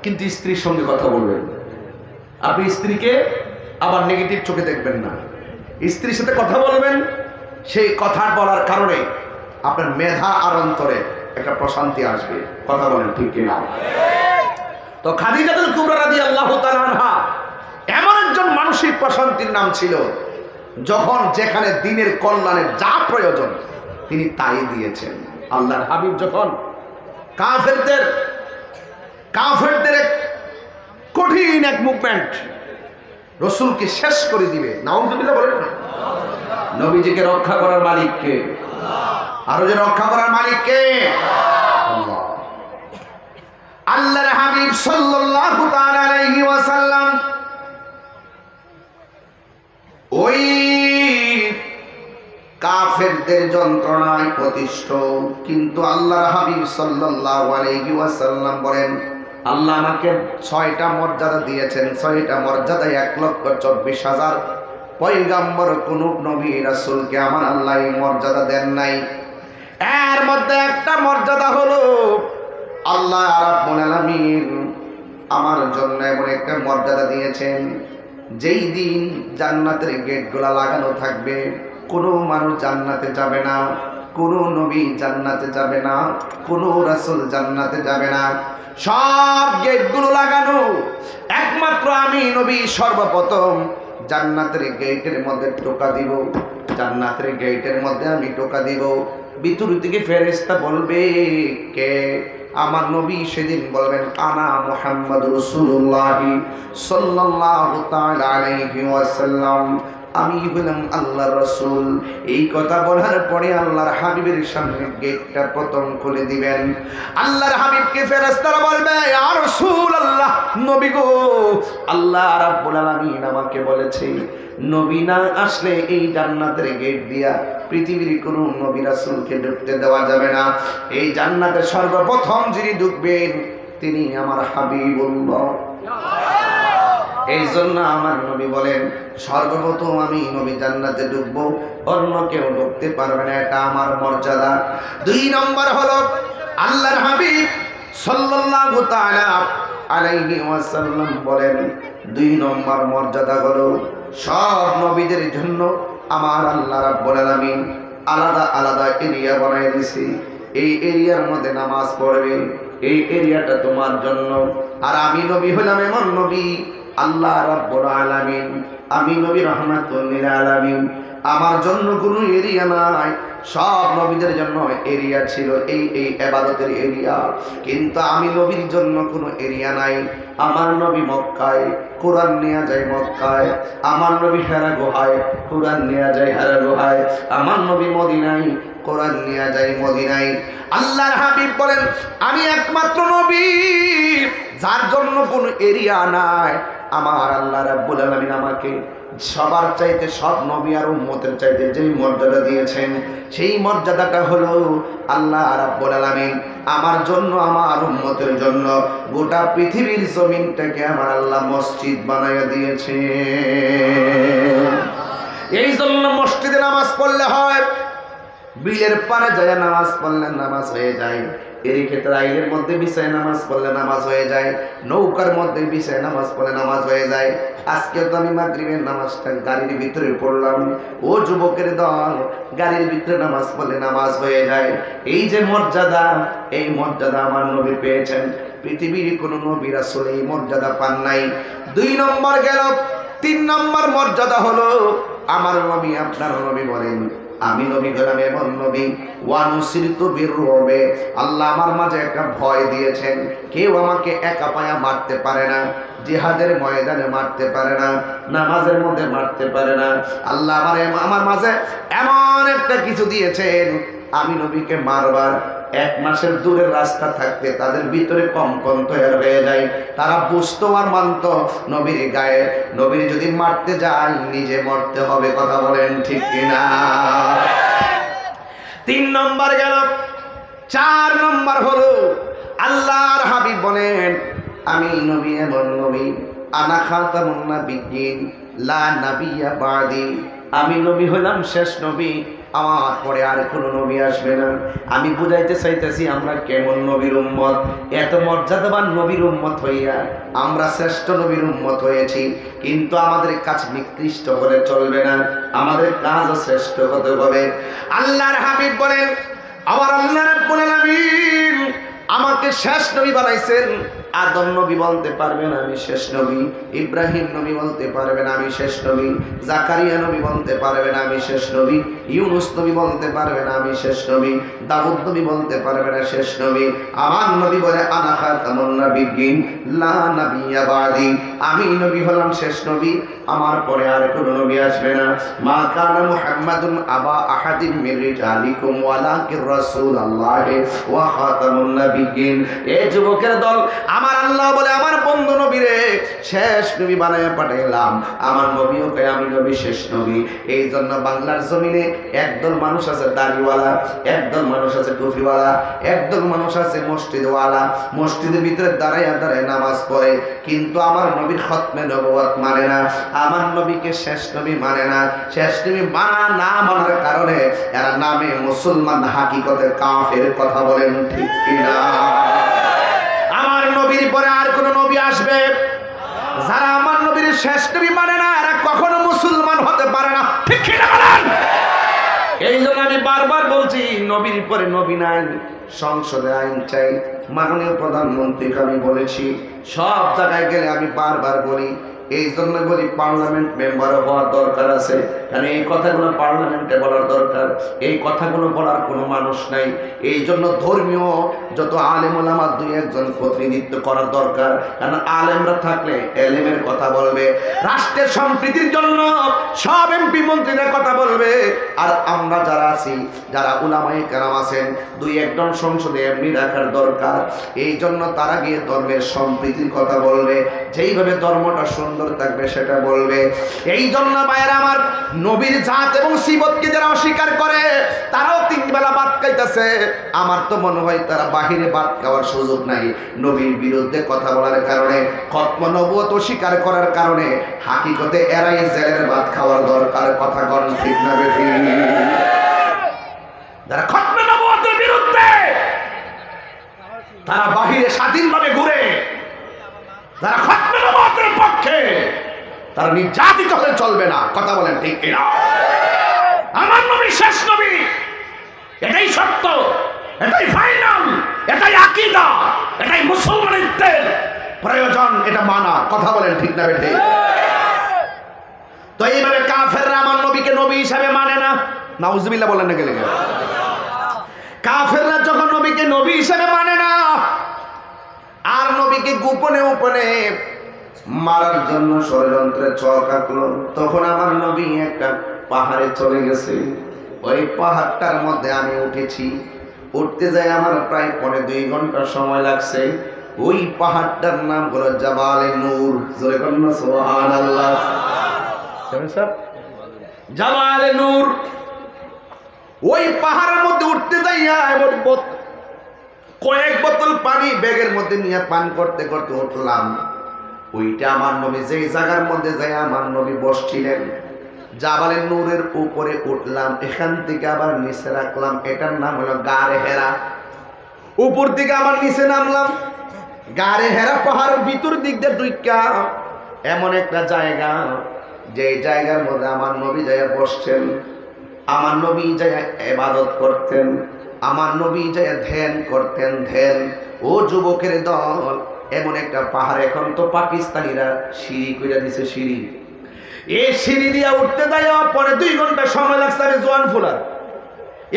কিন্তু স্ত্রীর সঙ্গে কথা বলবেন। আপনি স্ত্রীকে আবার নেগেটিভ চোখে দেখবেন না, স্ত্রীর সাথে কথা বলবেন। সেই কথা বলার কারণে আপনার মেধা আর অন্তরে একটা প্রশান্তি আসবে। কথা বলেন ঠিক কিনা? তো খাদিজাতুল কুবরা রাদিয়াল্লাহু তাআলা আনহা এমন একজন মানসিক প্রশান্তির নাম ছিল, যখন যেখানে দ্বীনের কল্যাণের যা প্রয়োজন তিনি তাই দিয়েছেন। আল্লাহর হাবিব যখন কাফেরদের কঠিন এক মুভমেন্ট রাসূলকে শেষ করে দিবে, নাউযুবিল্লাহ বলেন না, নবীজিকে রক্ষা করার মালিক কে? আরো যে রক্ষা করার মালিক কে? আল্লাহ। আল্লাহর হাবিব সাল্লাল্লাহু তাআলা আলাইহি ওয়াসাল্লাম ওই কাফেরদের যন্ত্রণায় অতিষ্ঠ, কিন্তু আল্লাহর হাবিব সাল্লাল্লাহু আলাইহি ওয়াসাল্লাম বলেন, আল্লাহ আমাকে 6টা মর্যাদা দিয়েছেন। 6টা মর্যাদায় 1,24,000 পয়গম্বর কোন নবী রাসূলকে আমার আল্লাহ এই মর্যাদা দেন নাই। এর মধ্যে একটা মর্যাদা হলো আল্লাহ রাব্বুল আলামিন আমার জন্য এমন একটা মর্যাদা দিয়েছেন, যেই দিন জান্নাতের গেটগুলা লাগানো থাকবে, কোনো মানুষ জান্নাতে যাবে না, কোনো নবী জান্নাতে যাবে না, কোনো রাসূল জান্নাতে যাবে না। সব গেটগুলো লাগানো, একমাত্র আমি নবী সর্বপ্রথম জান্নাতের গেটের মধ্যে টোকা দিব। জান্নাতের গেটের মধ্যে আমি টোকা দিব, ভিতর থেকে ফেরেশতা বলবে কে? আমার নবী সেদিন বলবেন, আনা মুহাম্মাদুর রাসূলুল্লাহ সাল্লাল্লাহু তাআলা আলাইহি ওয়াসাল্লাম, আমি হলাম আল্লাহর রাসূল। এই কথা বলার পরে আল্লাহর হাবিবের সামনে গেটটা প্রথম খুলে দিবেন। আল্লাহর হাবিবকে ফেরেশতারা বলবে, ইয়া রাসূলুল্লাহ, নবী গো, আল্লাহ রাব্বুল আলামিন আমাকে বলেছে নবী না আসলে এই জান্নাতের গেট দিয়া পৃথিবীর কোন নবী রাসূলকে ঢুকতে দেওয়া যাবে না। এই জান্নাতে সর্বপ্রথম যিনি ঢুকবেন তিনি আমার হাবিবুল্লাহ। এই জন্য আমার নবী বলেন, সর্বপ্রথম আমি নবী জান্নাতে ঢুকবো, অন্য কেউ ঢুকতে পারবে না, এটা আমার মর্যাদা। 2 নম্বর হলো আল্লাহর হাবিব সাল্লাল্লাহু তাআলা আলাইহি ওয়াসাল্লাম বলেন, 2 নম্বর মর্যাদা হলো সব নবীদের জন্য আমার আল্লাহ রাব্বুল আলামিন আলাদা আলাদা এরিয়া বানায় দিয়েছে। এই এরিয়ার মধ্যে নামাজ পড়বে, এই এরিয়াটা তোমার জন্য। আর আমি নবী হলাম এমন নবী, আল্লাহ রাব্বুল আলামিন, আমি নবী রাহমাতুল লিল আলামিন, আমার জন্য কোনো এরিয়া নাই। সব নবীদের জন্য এরিয়া ছিল, এই ইবাদতের এরিয়া, কিন্তু আমি নবীর জন্য কোনো এরিয়া নাই। আমার নবী মক্কায়, কোরআন নেওয়া যায় মক্কায়। আমার নবী হেরা গুহায়, কোরআন নেওয়া যায় হেরা গুহায়। আমার নবী মদিনায়, কোরআন নিয়ে যাই মদিনায়। আল্লাহর হাবিব বলেন আমি একমাত্র নবী যার জন্য কোনো এরিয়া নাই। আমার আল্লাহ রাব্বুল আলামিন আমাকে সবার চাইতে সব নবী আর উম্মতের চাইতে যেই মর্যাদা দিয়েছেন, সেই মর্যাদাটা হলো আল্লাহ রাব্বুল আলামিন আমার জন্য, আমার উম্মতের জন্য গোটা পৃথিবীর জমিনটাকে আমার আল্লাহ মসজিদ বানাইয়া দিয়েছে। এই জন্য মসজিদে নামাজ পড়লে হয়, বিলের পারে যায় নামাজ পড়লে নামাজ হয়ে যায়, এর ক্ষেত্রে আইলের মধ্যে বিছায় নামাজ পড়লে নামাজ হয়ে যায়, নৌকার মধ্যে বিছায় নামাজ পড়লে নামাজ হয়ে যায়। আজকে তো আমি মাগরিবের নামাজটা গাড়ির ভিতরে পড়লাম, ও যুবকের দল গাড়ির ভিতরে নামাজ পড়লে নামাজ হয়ে যায়। এই যে মর্যাদা, এই মর্যাদা আমার নবী পেয়েছেন, পৃথিবীর কোনো নবী রাসূল এই মর্যাদা পান নাই। 2 নম্বর গেল, 3 নম্বর মর্যাদা হলো আমার নবী, আপনার নবী বলেন আমি নবী হলাম এমন নবী ওয়ানুসিরতু বিররুবে, আল্লাহ আমার মাঝে একটা ভয় দিয়েছেন, কেউ আমাকে একা পায়া মারতে পারে না, জিহাদের ময়দানে মারতে পারে না, নামাজের মধ্যে মারতে পারে না। আল্লাহ আমার মাঝে এমন একটা কিছু দিয়েছেন, আমি নবীকে মারবার 1 মাসের দূরের রাস্তা থাকতে তাদের ভিতরে কম্পন তৈরি হয়ে যায়, তারা বুঝতো আর মানত নবীর গায়ে নবীর যদি মারতে যায় নিজে মরতে হবে। কথা বলেন ঠিক কিনা? 3 নম্বর গেল। 4 নম্বর হলো আল্লাহর হাবিব বলেন আমি নবী এমন নবী আনা খাতামুন নাবিয়্যিন লা নাবিয়্যা বাদি, আমি নবী হলাম শেষ নবী, আমার পরে আর কোনো নবী আসবে না। আমি বুঝাইতে চাইতেছি আমরা কেমন নবীর উম্মত, এত মর্যাদাবান নবীর উম্মত হইয়া আমরা শ্রেষ্ঠ নবীর উম্মত হয়েছি, কিন্তু আমাদের কাজ নিকৃষ্ট হলে চলবে না, আমাদের কাজও শ্রেষ্ঠ হতে হবে। আল্লাহর হাবিব বলেন আমার আল্লাহ রাব্বুল আলামিন আমাকে শেষ নবী বানাইছেন। আদম নবী বলতে পারবেন আমি শেষ নবী, ইব্রাহিম নবী বলতে পারবেন আমি শেষ নবী, জাকারিয়া নবী বলতে পারবেন আমি শেষ নবী, ইউনুস নবী বলতে পারবেন আমি শেষ নবী, দাউদ নবী বলতে পারবেন শেষ নবী। আমার নবী বলে আনা খাতামুন নাবিয়্যিন লা নাবিয়্যা বাদি, আমি নবী হলাম শেষ নবী, আমার পরে আর কোনো নবী আসবে না। মা কানা মুহাম্মাদুন আবা আহাদিম মির রিজালিকুম ওয়ালাকিন রাসূলুল্লাহি ওয়া খাতামুন নাবিয়্যিন। এই যুবকের দল আমার আল্লাহ বলে আমার বন্ধু নবীরে শেষ নবী বানায় পাঠাইলাম, আমার নবীও কে আমি নবী শেষ নবী। এই জন্য বাংলার জমিনে একদল মানুষ আছে দাড়িওয়ালা, একদল মানুষ আছে টুপিওয়ালা, একদল মানুষ আছে মসজিদওয়ালা, মসজিদের ভিতরে দাঁড়াইয়া দাঁড়ায় নামাজ পড়ে, কিন্তু আমার নবীর খতমে নবুয়ত মানে না, আমার নবীকে শেষ নবী মানে না। শেষ নবী মানা না মানার কারণে এরা নামে মুসলমান, হাকিকতে কাফের। কথা বলেন ঠিক কিনা? আমার নবীর পরে আর কোন নবী আসবে, যারা আমার নবীর শেষ নবী মানে না এরা কখনো মুসলমান হতে পারে না। ঠিক কিনা বলেন? এই জন্য আমি বারবার বলছি নবীর পরে নবী নাই, সংসদে আইন চাই। মাননীয় প্রধানমন্ত্রীকে আমি বলেছি, সব জায়গায় গেলে আমি বারবার বলি, এই জন্য বলি পার্লামেন্ট মেম্বার হওয়ার দরকার আছে, কারণ এই কথাগুলো পার্লামেন্টে বলার দরকার, এই কথাগুলো বলার কোনো মানুষ নাই। এই জন্য ধর্মীয় যত আলেম ওলামা 2-1 প্রতিনিধিত্ব করার দরকার, কারণ আলেমরা থাকলে এলেমের কথা বলবে, রাষ্ট্রের সম্প্রীতির জন্য সব এমপি মন্ত্রীদের কথা বলবে, আর আমরা যারা আছি, যারা উলামায়ে কেরাম আছেন, 2-1 সংসদে এমনি রাখার দরকার। এই জন্য তারা গিয়ে ধর্মের সম্প্রীতির কথা বলবে, যেইভাবে ধর্মটা সুন্দর থাকবে সেটা বলবে। এই জন্য ভাইয়েরা আমার, নবীর জাত এবং সিবতকে যারা অস্বীকার করে তারাও 3 বেলা ভাত খাইতেছে। আমার তো মনে হয় তারা বাহিরে ভাত খাওয়ার সুযোগ নাই, নবীর বিরুদ্ধে কথা বলার কারণে, খতম নবুয়ত অস্বীকার করার কারণে হাকিকতে এরাই জেলের ভাত খাওয়ার দরকার। কথা কোন ঠিক না বেশি? যারা খতম নবুয়তের বিরুদ্ধে তারা বাহিরে স্বাধীনভাবে ঘুরে, যারা খতম নবুয়তের পক্ষে তারা নির্যাতিত হলে চলবে না। কথা বলেন ঠিক কিনা? আমার নবী শেষ নবী, এটাই সত্য, এটাই ফাইনাল, এটাই আকীদা, এটাই মুসলমানদের প্রয়োজন, এটা মানা। কথা বলেন ঠিক না বেঠে? তো এইভাবে কাফেররা আমার নবীকে নবী হিসাবে মানে না। নাউজুবিল্লাহ বলেন না গেলে, কাফেররা যখন নবীকে নবী হিসাবে মানে না, আর নবীকে গোপনে গোপনে মারার জন্য ষড়যন্ত্রে চক আঁকলো, তখন আমার নবী একটা পাহাড়ে চলে গেছে। ওই পাহাড়টার মধ্যে আমি উঠেছি। উঠতে যাই আমার প্রায় 2.5 ঘন্টা সময় লাগছে। ওই পাহাড়টার নাম হলো জাবালে নূর। জোরে বলুন সুবহানাল্লাহ। স্যার, জাবালে নূর। ওই পাহাড়ের মধ্যে উঠতে যাইয়া এমন কয়েক বোতল পানি ব্যাগের মধ্যে নিয়ে পান করতে করতে উঠলাম। ওইটা আমার নবী যেই জায়গার মধ্যে যাই আমার নবী বসছিলেন, জাবালে নূরের উপরে উঠলাম। এখান থেকে আবার নিচে রাখলাম। এটার নাম হলো গারে হেরা। উপর থেকে আবার নিচে নামলাম। গারে হেরা পাহাড়ের ভিতর দিক দিয়ে ঢুইকা এমন একটা জায়গা, যে জায়গার মধ্যে আমার নবী যাইয়া বসছেন, আমার নবী যাইয়া ইবাদত করতেন, আমার নবী যাইয়া ধ্যান করতেন। ধ্যান ও যুবকের দল, এমন একটা পাহাড়। এখন তো পাকিস্তানিরা সিঁড়ি কইরা দিছে। সিঁড়ি, এই সিঁড়ি দিয়া উঠতে যাইয়া পরে 2 ঘন্টা সময় লাগছে। আমি জোয়ান ফুলার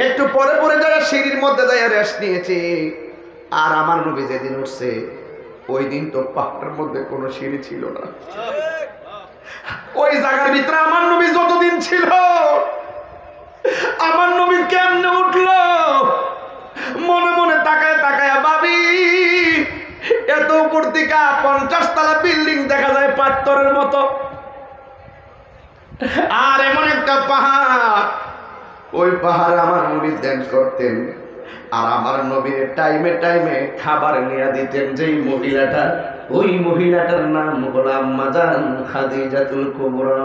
একটু পরে পরে যাইয়া সিঁড়ির মধ্যে যাইয়া রেস্ট নিয়েছি। আর আমার নবী যেদিন উঠছে ওই দিন তো পাহাড়ের মধ্যে কোনো সিঁড়ি ছিল না। ওই জায়গার ভিতরে আমার নবী যতদিন ছিল, আমার নবী কেমনে উঠলো মনে মনে তাকায় তাকায় ভাবি, এত উপর থেকে 50 তলা বিল্ডিং দেখা যায় পাথরের মতো। আর এমন একটা পাহাড়, ওই পাহাড়ে আমার নবী ধ্যান করতেন। আর আমার নবীর টাইমে টাইমে খাবার নিয়ে দিতেন যেই মহিলাটা, ওই মহিলাটার নাম হলো আম্মা জান খাদিজাতুল কুবরা।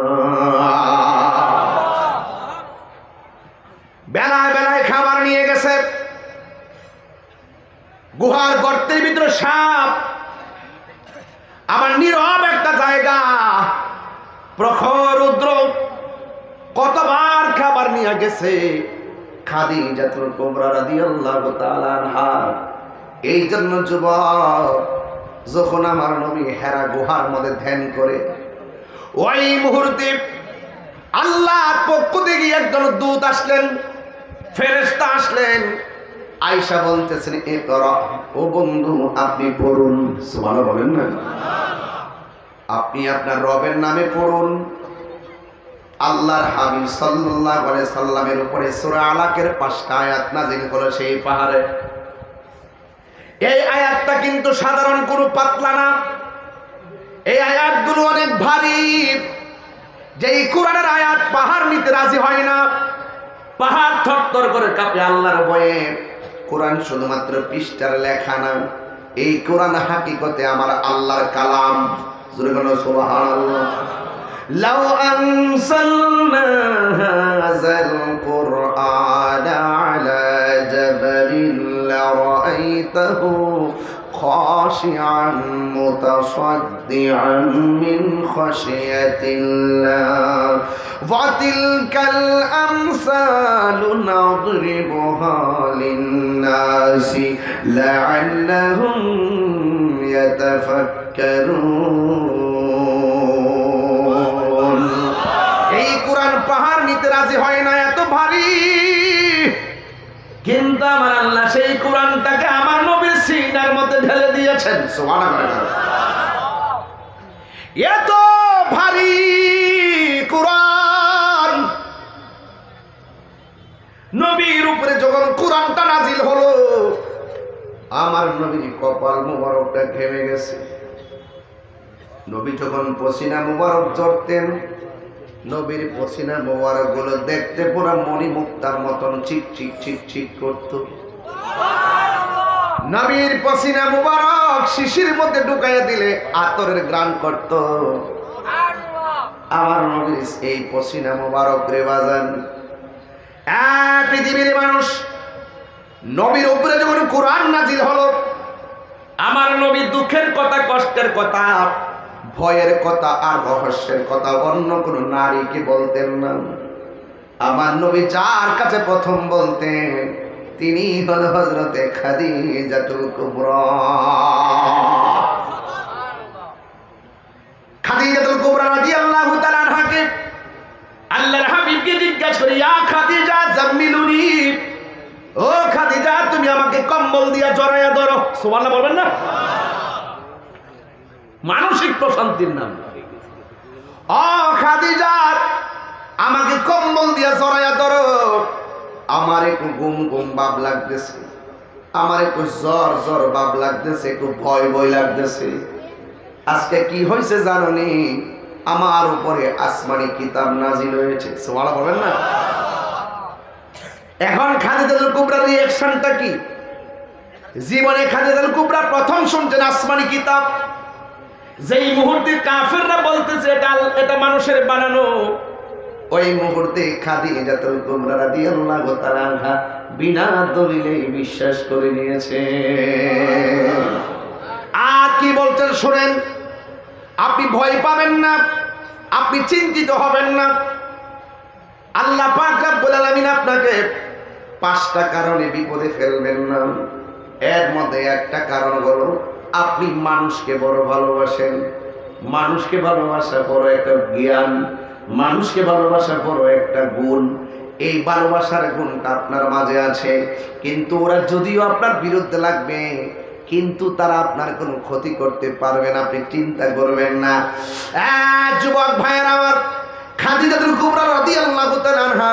বেলায় বেলায় খাবার নিয়ে গেছে। গুহার গর্তের ভিতরে সাপ। আমার নীরব একটা জায়গা, প্রখর রৌদ্র, কতবার খাবার নিয়ে গেছে খাদিজাতুল কুবরা রাদিয়াল্লাহু তাআলা আনহা। এই জন্য যুবক, যখন আমার নবী হেরা গুহার মধ্যে ধ্যান করে, ওই মুহূর্তে আল্লাহর পক্ষ থেকে একজন দূত আসলেন, ফেরেশতা আসলেন। আয়েশা বলতেছেন, ইকরা, ও বন্ধু আপনি পড়ুন। সুবহানাল্লাহ বলেন না? আপনি আপনার রবের নামে পড়ুন। আল্লাহর হাবিব সাল্লাল্লাহু আলাইহি সাল্লামের উপরে সূরা আলাকের 5টা আয়াত নাযিল হলো সেই পাহাড়ে। এই আয়াতটা কিন্তু সাধারণ কোনো পাতলা না, এই আয়াতগুলো অনেক ভারী। যেই কোরআনের আয়াত পাহাড় নিতে রাজি হয় না, পাহাড় থরথর করে কাঁপে আল্লাহর ভয়ে। কোরআন শুধুমাত্র পৃষ্ঠার লেখা না, এই কোরআন হাকিকতে আমার আল্লাহর কালাম। জোরে বলো সুবহানাল্লাহ। লাউ আনসালনা হাযাল কুরআনা আলা জাবালিন লারাআইতাহু খাশিআন মুতাসাদ্দিআন মিন খাশিয়াতিল্লাহ ওয়া তিলকাল আমসালু নাদরিবুহা লিন-নাসি লাআল্লাহুম ইয়াতাফাক্কারুন। এই কোরআন পাহাড় নিতে রাজি হয় না, এত ভারী। কিন্তু আমার আল্লাহ সেই কোরআনটাকে আমার নবীর সিনার মধ্যে ঢেলে দিয়েছেন। সুবহানাল্লাহ। এত ভারী কোরআন, নবীর উপরে যখন কোরআনটা নাজিল হলো, আমার নবীর কপাল মুবারকটা ঘেমে গেছে। নবী যখন পসিনা মুবারক ঝরতেন, নবীর পসিনা মুবারক গুলো দেখতে পুরো মণিমুক্তার মতন চিক চিক চিক চিক করত। নবীর পসিনা মুবারক শিশির মধ্যে ঢুকাইয়া দিলে আতরের গ্রান করত। আমার নবীর এই পসিনা মুবারক রে বাজান, পৃথিবীর মানুষ, নবীর উপরে যখন কোরআন নাজিল হলো, আমার নবী দুঃখের কথা, কষ্টের কথা, ভয়ের কথা আর রহস্যের কথা অন্য কোন নারীকে বলতেন না। আমার নবী যার কাছে প্রথম বলতেন তিনি হল হযরতে খাদিজাতুল কুবরা। খাদিজাতুল কুবরা রাদিয়াল্লাহু তাআলা আনহাকে আল্লাহর হাবিবকে জিজ্ঞাসা করে, ইয়া খাদিজা জাম্মিলুনি, ও খাদিজা তুমি আমাকে কম্বল দিয়া জড়াইয়া ধরো। সুবহানাল্লাহ বলবেন না? মানসিক প্রশান্তির নাম। ও খাদিজা আমাকে কম্বল দিয়া জড়াইয়া ধরো। আমার একটু গুম গুম ভাব লাগতেছে, আমার একটু জ্বর জ্বর ভাব লাগতেছে, একটু ভয় ভয় লাগতেছে। আজকে কি হয়েছে জানোনি? আমার উপরে আসমানি কিতাব নাজিল হয়েছে। সুবহানাল্লাহ বলেন না? এখন খাদিজাতুল কুবরার রিঅ্যাকশনটা কি? জীবনে খাদিজাতুল কুবরা প্রথম শুনছেন আসমানি কিতাব। যেই মুহূর্তে কাফেররা বলতেছে এটা মানুষের বানানো, ওই মুহূর্তে খাদিজাতুল কুবরা রাদিয়াল্লাহু তাআলা আনহা বিনা দলিলে বিশ্বাস করে নিয়েছে। আর কি বলতেন শুনেন, আপনি ভয় পাবেন না, আপনি চিন্তিত হবেন না। আল্লাহ পাক রব্বুল আলামিন আপনাকে 5টা কারণে বিপদে ফেলবেন না। এর মধ্যে একটা কারণ হলো আপনি মানুষকে বড় ভালোবাসেন। মানুষকে ভালোবাসা বড় একটা জ্ঞান, মানুষকে ভালোবাসা বড় একটা গুণ। এই ভালোবাসার গুণটা আপনার মাঝে আছে, কিন্তু ওরা যদিও আপনার বিরুদ্ধে লাগবে, কিন্তু তারা আপনার কোনো ক্ষতি করতে পারবে না, আপনি চিন্তা করবেন না। যুবক ভাইয়েরা আমার, খাদিজাতুল কুবরা রাদিয়াল্লাহু তাআলা আনহা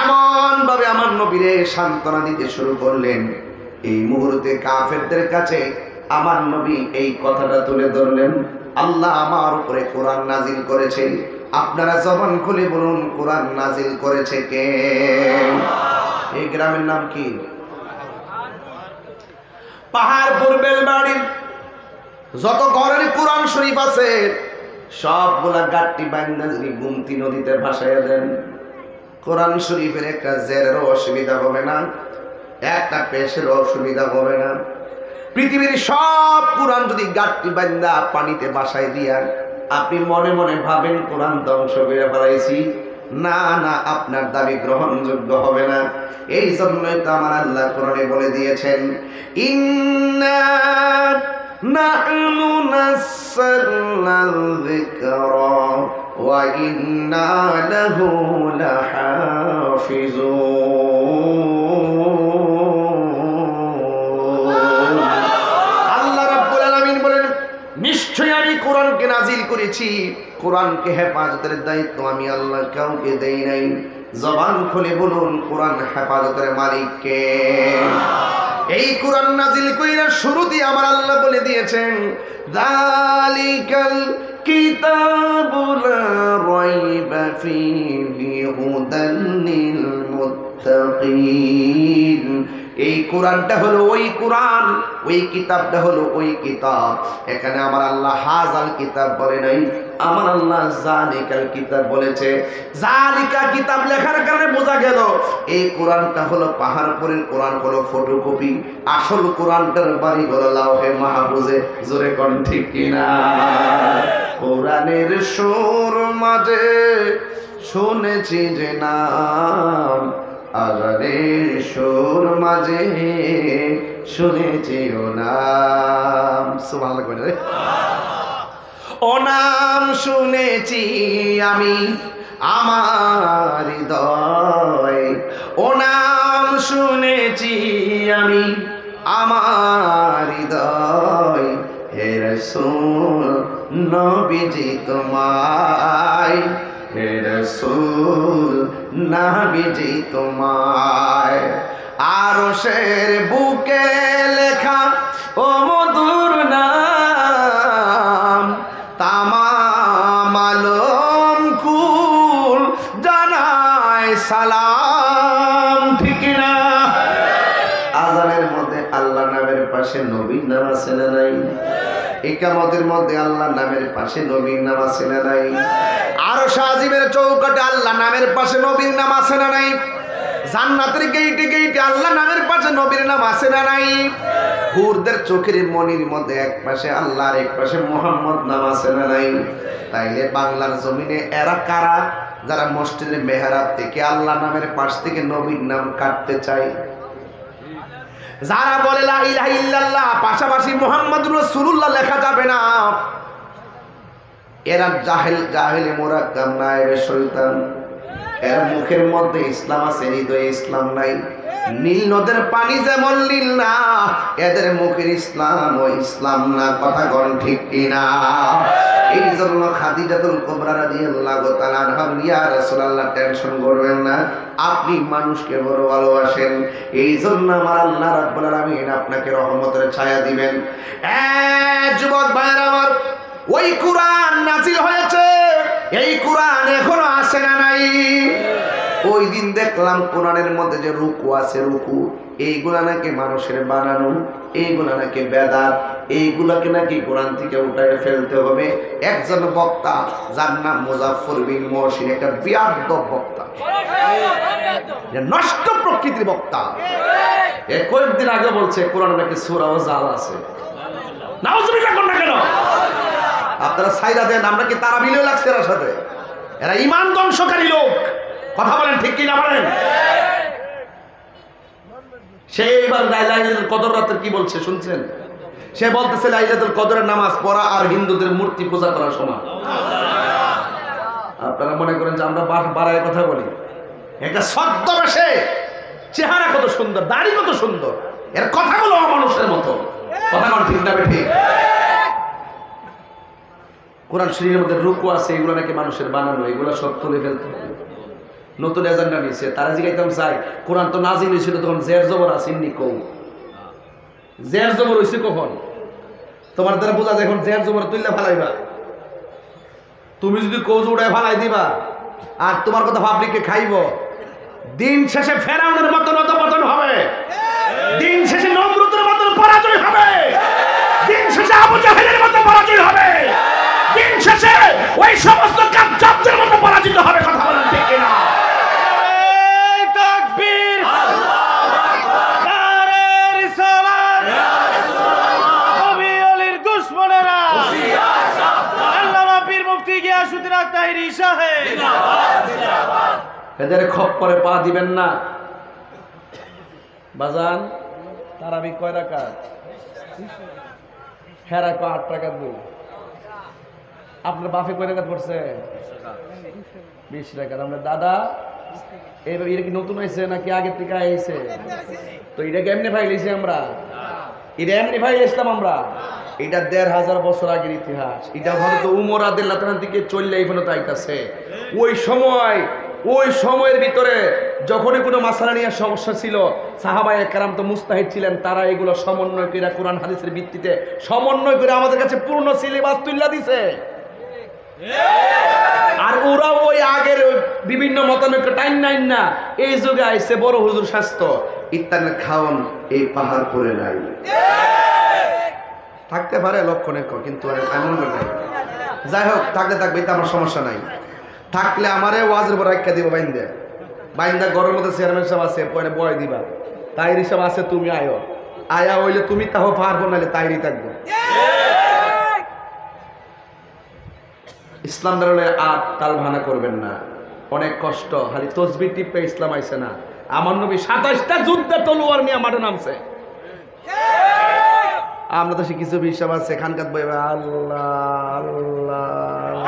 এমন ভাবে আমার নবীরে সান্ত্বনা দিতে শুরু করলেন। এই মুহূর্তে কাফেরদের কাছে আমার নবী এই কথাটা তুলে ধরলেন, আল্লাহ আমার উপরে কোরআন নাজিল করেছে। আপনারা জবান খুলে বলুন, কোরআন নাজিল করেছে কে? এই গ্রামের নাম কি? পাহাড়পুর বেলবাড়ির যত ঘরের কোরআন শরীফ আছে সবগুলা গাট্টি বান্দা যদি গুমতি নদীতে ভাসাইয়া দেন, কোরআন শরীফের একটা জেরেরও অসুবিধা হবে না, একটা পেশেরও অসুবিধা হবে না। পৃথিবীর সব কোরআন যদি গাট্টি বান্দা পানিতে ভাসাই দিয়া আপনি মনে মনে ভাবেন কোরআন ধ্বংস করে ফেলাইছি, না না, আপনার দাবি গ্রহণযোগ্য হবে না। এই জন্যই তো আমার আল্লাহ কোরআনে বলে দিয়েছেন, ইন্না নাহনু নাযালনা যিকরা ওয়া ইন্না লাহু লাহাফিজুন। আল্লাহ রাব্বুল আলামিন বলেন, নিশ্চয়ই আমি কোরআনকে নাজিল করেছি, কোরআনকে হেফাজতের দায়িত্ব আমি আল্লাহ কাউকে দেই নাই। জবান খুলে বলুন, কোরআন হেফাজতের মালিক কে? এই কোরআন নাজিল কইরা শুরুতে আমার আল্লাহ বলে দিয়েছেন, যালিকাল কিতাবু লা রাইবা ফীহি হুদাল লিল মুত্তাকিন। এই কোরআনটা হলো ওই কোরআন, ওই কিতাবটা হলো ওই কিতাব। এখানে আমার আল্লাহ হাজাল কিতাব বলে নাই, আমার আল্লাহ জালিকাল কিতাব বলেছে। জালিকা কিতাব লেখার কারণে বোঝা গেল এই কোরআনটা হলো পাহাড়পুরের কোরআন, হলো ফটোকপি। আসল কোরআনটার বাড়ি হলো লাউহে মাহফুজে। জোরে কোন ঠিক কিনা? কোরআনের সুর মাঝে শুনেছি যে নাম, আজানের সুর মাঝে শুনেছি ও নাম। সুবহানাল্লাহ কইনা রে। ও নাম শুনেছি আমি আমার হৃদয়, ও নাম শুনেছি আমি আমার হৃদয়। হে রাসূল নবীজি তোমায়, হে রাসূল নবীজি তোমায়। আরশের বুকে লেখা ও মধুর নাম, তামাম আলম কুল জানায় সালাম। ঠিক না? আযানের মধ্যে আল্লাহ নামের পাশে নবীর নাম আছে না নাই? ইকামতের মধ্যে আল্লাহ নামের পাশে নবীর নাম আছে না নাই? আরশ আজিমের চৌকাটে আল্লাহ নামের পাশে নবীর নাম আছে না নাই? জান্নাতের গেইটে গেইটে আল্লাহ নামের পাশে নবীর নাম আছে না নাই? হুরদের চোখের মনির মধ্যে এক পাশে আল্লাহ আর এক পাশে মুহাম্মদ নাম আছে না নাই? তাইলে বাংলার জমিনে এরা কারা যারা মসজিদের মেহরাব থেকে আল্লাহ নামের পাশ থেকে নবীর নাম কাটতে চায়? যারা বলে লা ইলাহা ইল্লাল্লাহ পাশাপাশি মুহাম্মাদুর রাসূলুল্লাহ লেখা যাবে না, এরা জাহেলে মুরাক্কাব নায়েবে শয়তান। এর মুখের মধ্যে ইসলাম আছে, হৃদয়ে ইসলাম নাই। নীল নদের পানি যেমন নীল না, এদের মুখের ইসলাম ও ইসলাম না। কথা কোন ঠিক কিনা? এই জন্য খাদিজাতুল কুবরা রাদিয়াল্লাহু তাআলা আনহা ইয়া রাসূলুল্লাহ টেনশন করবেন না, আপনি মানুষকে বড় ভালোবাসেন, এই জন্য আমার আল্লাহ রাব্বুল আলামিন আপনাকে রহমতের ছায়া দিবেন। যুবক ভাইরা আমার, ওই কুরআন নাযিল হয়েছে, এই কুরআন এখনো আসে না নাই? ওই দিন দেখলাম কোরআনের মধ্যে যে রুকু আছে, রুকু এইগুলা নাকি মানুষের বানানো, এইগুলা নাকি বেদাত, এইগুলাকে নাকি কোরআন থেকে উঠায় ফেলতে হবে। একজন বক্তা যার নাম মুজাফফর বিন মহসিন, একটা বিয়াদব বক্তা, নষ্ট প্রকৃতির বক্তা, কয়েকদিন আগে বলছে কোরআন নাকি সূরা ও জাল আছে। নাউজুবিল্লাহ কোন না কেন? আপনারা সাইরা দেন, আমরা কি তারা মিলেও লাগছে এর সাথে? এরা ঈমান ধ্বংসকারী লোক। কথা বলেন ঠিক কি না বলেন? সে এইবার লাইলাতুল কদর রাতে কি বলছে শুনছেন? সে বলতেছে লাইলাতুল কদরের নামাজ পড়া আর হিন্দুদের মূর্তি পূজা করার সমান। আপনারা মনে করেন যে আমরা বাড়ায় কথা বলি? একটা ছদ্মবেশে, চেহারা কত সুন্দর, দাড়ি কত সুন্দর, এর কথাগুলো অমানুষের মতো। কথা কোন ঠিক না ঠিক? কোরআন শরীফের মধ্যে রুকু আছে, এগুলো নাকি মানুষের বানানো, এগুলো সব তুলে ফেলতে হবে। নতুন এজেন্ডা নিয়েছে। তারা জিজ্ঞাইতাম চাই, কোরআন তো নাজিল হয়েছিল তখন জের জবর আসেননি, কৌ জের জবর হয়েছে কখন? তোমার দ্বারা বোঝা যায় এখন জের জবর তুললে ফালাইবা। তুমি যদি কৌজ উড়ায় ফালাই দিবা আর তোমার কথা পাবলিককে খাইব, দিন শেষে ফেরাউনের মতন অধঃপতন হবে, দিন শেষে নমরুদের মতন পরাজয় হবে, দিন শেষে আবু জাহেলের মতো পরাজয় হবে, দিন শেষে ওই সমস্ত কায্যাবদের মতো পরাজিত হবে। কথা বলেন ঠিক কিনা? তাকবীর, আল্লাহু আকবার, নারে রিসালাত, ইয়া রাসূলুল্লাহ, নবী আলীর দুশমনেরা হুশিয়ার সাবধান, আল্লামা পীর মুফতি গিয়াসউদ্দিন আত্তাহিরি সাহেব জিন্দাবাদ জিন্দাবাদ। এদের খপ্পরে পা দিবেন না। বাজান তারাবি কয় রাকাত? হেরা কয় 8 রাকাত বই। আপনার বাপে কয় রাকাত পড়ছে? 20 রাকাত। আমরা দাদা এইবার এটা কি নতুন হয়েছে নাকি আগে থেকে আইছে? তো এটা কেমনে ফাইলেছি আমরা? এটা এমনি ফাইলেছিলাম আমরা? এটা 1500 বছর আগের ইতিহাস। এটা হয়তো উমর রাদিয়াল্লাহু তাআলা থেকে চললে এইখানে তাইতাছে। ওই সময়ের ভিতরে যখনই কোনো মাসালা নিয়ে সমস্যা ছিল, সাহাবায়ে কেরাম তো মুস্তাহিদ ছিলেন, তারা এগুলো সমন্বয় করে কোরআন হাদিসের ভিত্তিতে সমন্বয় করে আমাদের কাছে পূর্ণ সিলেবাস তুলে দিছে। আর ওরা ওই আগের বিভিন্ন মতানৈক্য টাইম নাইন না, এই যুগে আইছে বড় হুজুর স্বাস্থ্য ইত্যাদি খাওন এই পাহাড় পরে নাই। থাকতে পারে লক্ষণে, কিন্তু এমন নাই। যাই হোক, থাকলে থাকবে, এটা আমার সমস্যা নাই। থাকলে আমারে ওয়াজের পর রাখা দিব বাইন্দা ঘরের মধ্যে চেয়ারম্যান সাহেব আছে, পরে বয় দিবা, তাইর হিসাব আছে, তুমি আয়া হইলে তুমি তাহ পারবো, নাহলে তাইরই থাকবো। ইসলাম ধরলে আর তাল ভানা করবেন না, অনেক কষ্ট। খালি তসবির টিপে ইসলাম আইছে না। আমার নবী 27টা যুদ্ধে তলোয়ার নিয়ে মাঠে নামছে। আমরা তো সে কিছু হিসাব আছে, খানকাত বইবে আল্লাহ আল্লাহ,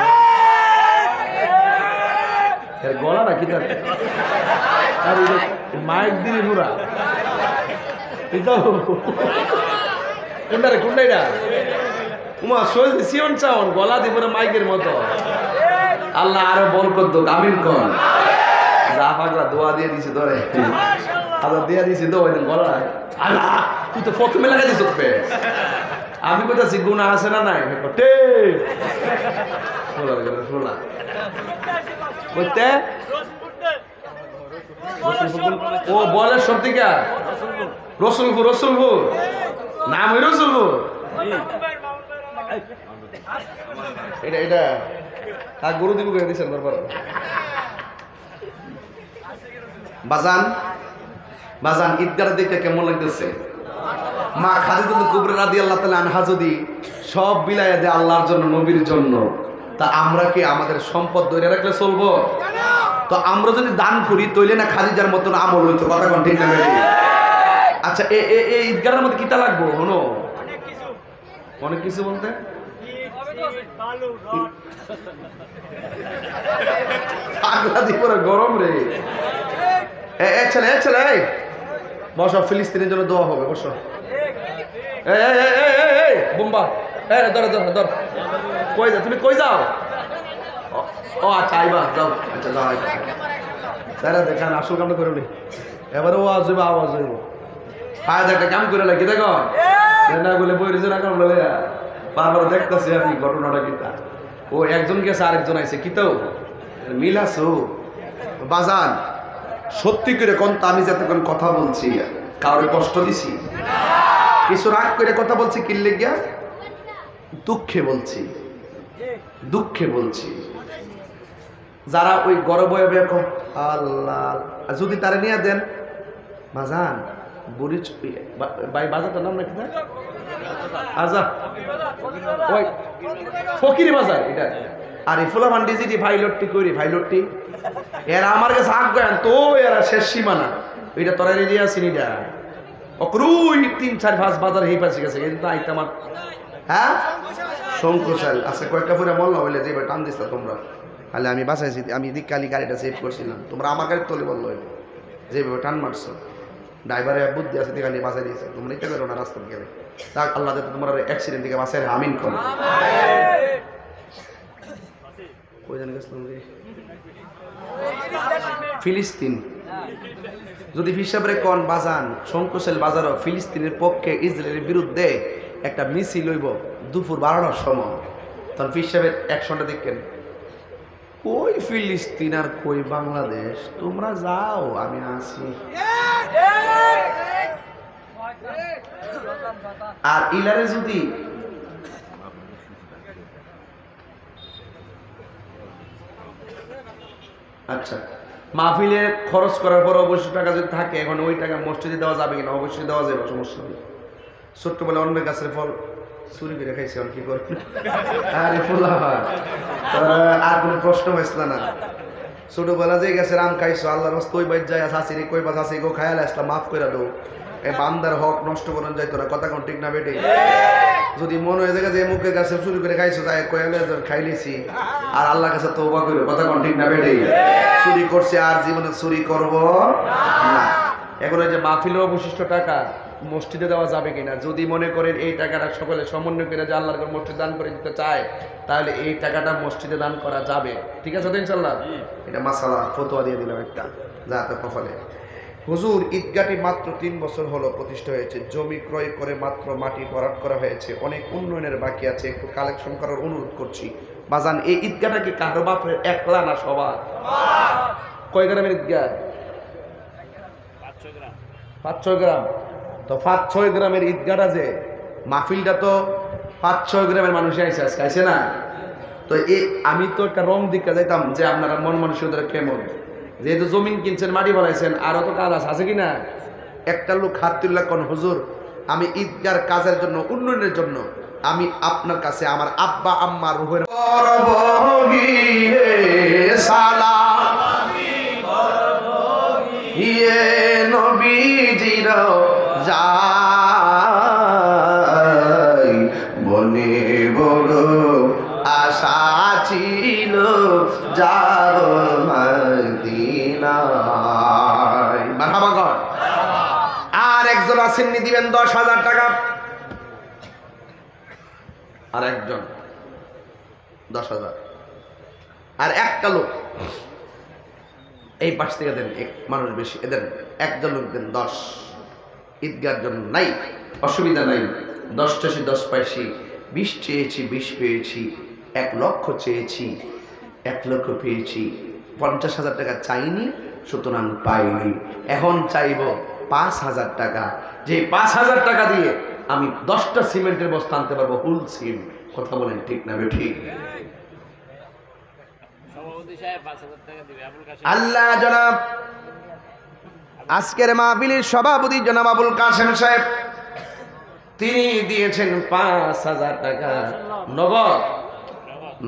গলা না কি মাইক দিলি পুরা কোনটা কোনটা উমা শৈল সিয়ন চাওন গলা দিব মাইকের মতো। আল্লাহ আরো বরকত দোক, আমিন কর। যা পাগলা দোয়া দিয়ে দিছে ধরে, আল্লাহ দিয়ে দিছে দো গলা। আল্লাহ তুই তো প্রথমে লাগাই দিস, আমি কোথাছি গুণা আছে না নাই? বুঝতে ও বলে সত্যিকা রসুলপুর, রসুলপুর নাম ওই রসুলপুর। এটা এটা তার গরু দিব করে দিচ্ছেন তারপর। বাজান বাজান ঈদগার দিকে কেমন লাগতেছে? মা খাদিজাতুল কুবরা রাদিয়াল্লাহু তাআলা আনহা যদি সব বিলাইয়া দেয় আল্লাহর জন্য, নবীর জন্য, তা আমরা কি আমাদের সম্পদ ধরে রাখলে চলবো? তো আমরা যদি দান করি তৈলে না খাদিজার মতন আমল হইতো। কথা কোন ঠিক না? আচ্ছা এই ঈদগাহের মধ্যে কিটা লাগবো? হনো অনেক কিছু বলতে গরম রে। ছেলে ছেলে বসো, ফিলিস্তিনের জন্য দোয়া হবে, বসো। বোম্বা ধর ধর ধর কই যাও তুমি কই যাও ও আচ্ছা আইবা যাও আচ্ছা যাও তারা দেখান আসল কামটা করে নি এবারে ও আসবে আওয়াজ হইব হায় একটা কাম করে লাগি দেখো না বলে বই রিজনা কাম বলে বারবার দেখতেছি আমি ঘটনাটা কিতা ও একজন গেছে আরেকজন আইছে কিতাও মিল আছো বাজান সত্যি করে কোন আমি যতক্ষণ কথা বলছি কাউরে কষ্ট দিছি কিছু রাগ করে কথা বলছি কি লেগিয়া দুঃখে বলছি দুঃখে বলছি যারা ওই গরব বয়ে আল্লাহ যদি তারা নিয়ে দেন বাজান বুড়ি ভাই বাজারটার নাম নাকি না আজা ওই ফকিরি বাজার এটা আর এই ফুলা মান্ডি যেটি ভাইলটটি করি ভাইলটটি এরা আমার কাছে আগ গান তো এরা শেষ সীমানা ওইটা তোরা রেডি আসিনি এটা অক্রুই 3-4-5 বাজার হয়ে পাশে গেছে কিন্তু আইতে আমার হ্যাঁ শঙ্কুশাল আচ্ছা কয়েকটা ফুরা বললো হইলে যে টান দিস তোমরা তাহলে আমি বাসাইছি আমি দিক কালি গাড়িটা সেভ করছিলাম তোমরা আমার গাড়ি তোলে বললো হইলে যেভাবে টান মারছো ড্রাইভারে বুদ্ধি আছে দিকে বাসাই দিয়েছে তোমরা ইচ্ছা করো না রাস্তা গেলে তাক আল্লাহ যাতে তোমার অ্যাক্সিডেন্ট থেকে বাসায় আমিন করো কই জানি গেছিলাম রে ফিলিস্তিন যদি হিসাবে কোন বাজান শঙ্কুশাল বাজারও ফিলিস্তিনের পক্ষে ইসরায়েলের বিরুদ্ধে একটা মিছিল হইব দুপুর 12টার সময় তখন হিসাবের অ্যাকশনটা দেখেন কই ফিলিস্তিন আর কই বাংলাদেশ তোমরা যাও আমি আসি আর ইলারে যদি আচ্ছা মাহফিলে খরচ করার পর অবশ্যই টাকা যদি থাকে এখন ওই টাকা মসজিদে দেওয়া যাবে কিনা অবশ্যই দেওয়া যাবে সমস্যা নেই ছোট্টবেলা অন্য গাছের ফল চুরি করে খাইছে কি করবে আরে ফুলা আর কোনো প্রশ্ন হয়েছিল না ছোটবেলা যে গাছের আম খাইছো আল্লাহর রাস্তা ওই বাইর যায় আসি রে কই বাস আসি গো খায়াল আসলাম মাফ করে দাও এই বান্দার হক নষ্ট করান যাইতো না কথা কোন ঠিক না বেটে যদি মনে হয়ে যায় যে মুখের গাছে চুরি করে খাইছো তাই কয়ালে খাইলেছি আর আল্লাহর কাছে তওবা করো কথা কোন ঠিক না বেটে চুরি করছে আর জীবনে চুরি করব না এখন এই যে মাহফিলের অবশিষ্ট টাকা মসজিদে দেওয়া যাবে কিনা যদি মনে করেন এই টাকাটা সকলে সমন্বয় করে যে আল্লাহর মসজিদ দান করে দিতে চায় তাহলে এই টাকাটা মসজিদে দান করা যাবে ঠিক আছে তো ইনশাআল্লাহ এটা মাসালা ফতোয়া দিয়ে দিলাম একটা যাতে কপালে হুজুর ঈদগাহটি মাত্র 3 বছর হলো প্রতিষ্ঠা হয়েছে জমি ক্রয় করে মাত্র মাটি ভরাট করা হয়েছে অনেক উন্নয়নের বাকি আছে একটু কালেকশন করার অনুরোধ করছি বাজান এই ঈদগাহটা কি কারো বাপের একলা না সবার কয় গ্রামের ঈদগাহ 5-6 গ্রাম তো 5-6 গ্রামের ঈদগাহটা যে মাহফিলটা তো 5-6 গ্রামের মানুষ আইসে না তো আমি তো একটা রং দিকটা যাইতাম যে আপনারা মন মানুষদের কেমন যেহেতু জমিন কিনছেন মাটি বানাইছেন আরও তো কাজ আছে কিনা একটা লোক হাত তুললা কোন হুজুর আমি ঈদগার কাজের জন্য উন্নয়নের জন্য আমি আপনার কাছে আমার আব্বা আম্মা রুহের নবীজির যাই মনে বড় আশা ছিল যাব মদিনায় মারহাবা কর আর একজন আসেননি দিবেন 10,000 টাকা আর একজন 10,000 আর একটা লোক এই পাশ থেকে দেন এক মানুষ বেশি এদের একজন লোক দেন 10 ঈদগার জন্য নাই অসুবিধা নাই 10 চাষি 10 পাইছি 20 চেয়েছি 20 পেয়েছি 1 লক্ষ চেয়েছি 1 লক্ষ পেয়েছি 50,000 টাকা চাইনি সুতরাং পাইনি এখন চাইব 5,000 টাকা যে 5,000 টাকা দিয়ে আমি 10টা সিমেন্টের বস্তা আনতে পারবো হুল সিম কথা বলেন ঠিক না ঠিক আল্লাহ জনাব আজকের মাহফিলের সভাপতি জনাব আবুল কাসেম সাহেব তিনি দিয়েছেন 5,000 টাকা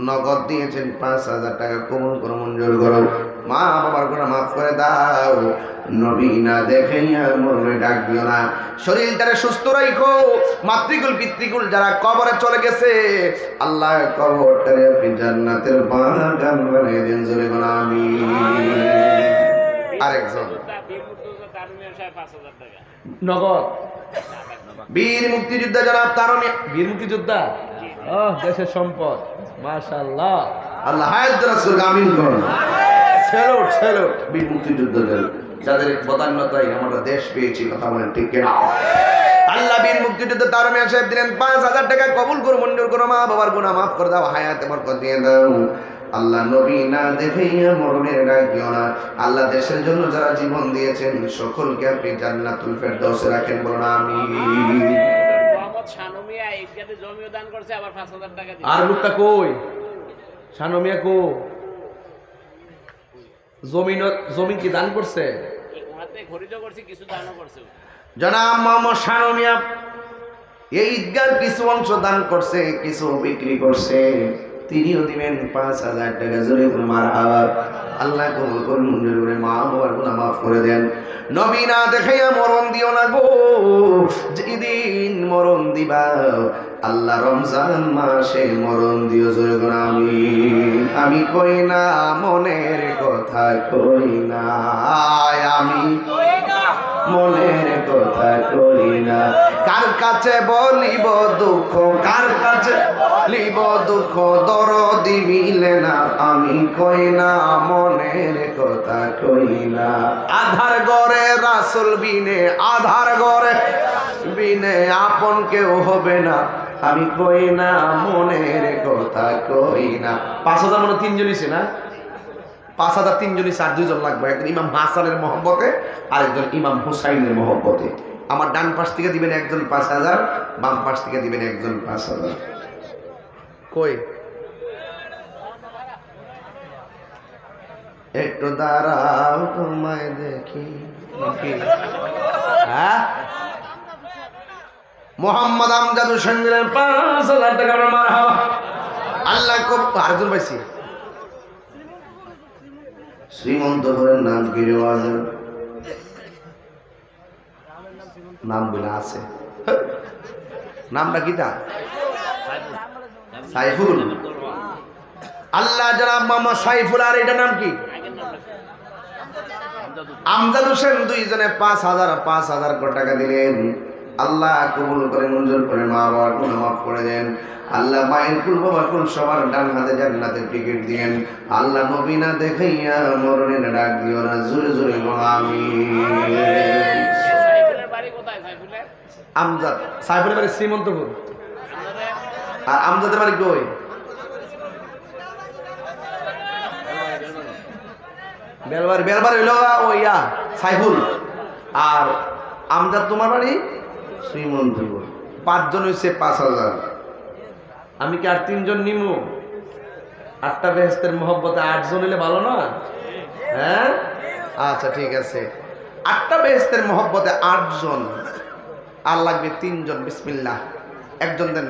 নগদ দিয়েছেন 5,000 টাকা কবুল করে মঞ্জুর করো মা বাবার গুনাহ মাফ করে দাও নবী না দেখাইয়া মরলে ডাক দিও না শরীরটারে সুস্থ রাখো মাতৃকুল পিতৃকুল যারা কবরে চলে গেছে আল্লাহ কবরটারে আপনি জান্নাতের বাগান বানিয়ে দেন জোরে বলা আমিন আরেকজন নগদ বীর মুক্তিযোদ্ধা জনাব তারুণী বীর মুক্তিযোদ্ধা দেশের সম্পদ মাশাআল্লাহ, আল্লাহ হায়াত রাসূল আমিন করুন। স্যালুট স্যালুট বীর মুক্তিযোদ্ধাদের, যাদের বদান্যতায় আমরা দেশ পেয়েছি, কথা বলেন ঠিক কিনা? আল্লাহ বীর মুক্তিযোদ্ধা তার মেয়ে সাহেব দিলেন 5,000 টাকা, কবুল করো, মঞ্জুর করো, মা বাবার গুনাহ মাফ করে দাও, হায়াতে বরকত দিয়ে দাও। আল্লাহ নবী না দেখেইয়া মরণের ডাক দিও না। আল্লাহ দেশের জন্য যারা জীবন দিয়েছেন সকলকে আপনি জান্নাতুল ফেরদাউসে রাখেন, বলুন আমিন। আর লোকটা কই? শানু মিয়া কো? জমিন কি দান করছে? জনাব মোহাম্মদ শানু মিয়া এই ঈদগার কিছু অংশ দান করছে, কিছু বিক্রি করছে, তিনিও দিবেন 5,000 টাকা। জোরে করে মারহাবা। আল্লাহ কবুল করুন, মঞ্জুর করে, মা বাবার গুনাহ মাফ করে দেন। নবী না দেখাইয়া মরণ দিও না গো, যেদিন মরণ দিবা আল্লাহ রমজান মাসে মরণ দিও। জোরে করে আমিন। আমি কই না মনের কথা, কই না আমি মনের কথা কই না। কার কাছে বলিব দুঃখ, কার কাছে বলিব দুঃখ, দরদি মিলে না, আমি কই না মনের কথা কই না। আধার ঘরে রাসূল বিনে, আধার ঘরে বিনে আপন কেউ হবে না, আমি কই না মনের কথা কই না। 5,000 মনে 3 জন ইছে না? 5,000 3 জন ইছে, আর 2 জন লাগবে। একজন ইমাম হাসানের মহব্বতে, আরেকজন ইমাম হুসাইনের মহব্বতে। আমার ডান পাশ থেকে দিবেন একজন 5,000, বাম পাশ থেকে দিবেন একজন 5,000। কই একটু দাঁড়াও তোমায় দেখি। হ্যাঁ, মোহাম্মদ আমজাদ হোসেন দিলেন 5,000 টাকা। মারহাবা। আল্লাহ কবুল। আরেকজন পাইছি, শ্রীমন্তপুরের নাম কি রে? নাম বলে আছে, নামটা কি তা? সাইফুল। আল্লাহ জনাব মোহাম্মদ সাইফুল। আর এটা নাম কি? আমজাদ হোসেন। 2 জনে 5,000 টাকা দিলেন। আল্লাহ কবুল করে, মঞ্জুর করে, মা বাবার গুনাহ মাফ করে দেন। আল্লাহ মায়ের কুল বাবার কুল সবার ডান হাতে জান্নাতের টিকিট দিয়েন। আল্লাহ নবী না দেখাইয়া মরণের ডাক দিও না। জোরে জোরে বলো আমিন। আমজাদ, সাইফুলের বাড়ি শ্রীমন্তপুর। আর আমজাদের বাড়ি কই? বেলবাড়ি। বেলবাড়ি হইল ওইয়া সাইফুল। আর আমজাদ তোমার বাড়ি শ্রীমন্তপুর। 5 জন হইছে 5,000। আমি কি আর 3 জন নিমু? 8টা বেহেশতের মহব্বতে 8 জন হইলে ভালো না? হ্যাঁ, আচ্ছা ঠিক আছে। 8টা বেহেশতের মহব্বতে 8 জন, আর লাগবে 3 জন। বিসমিল্লাহ। একজন দেন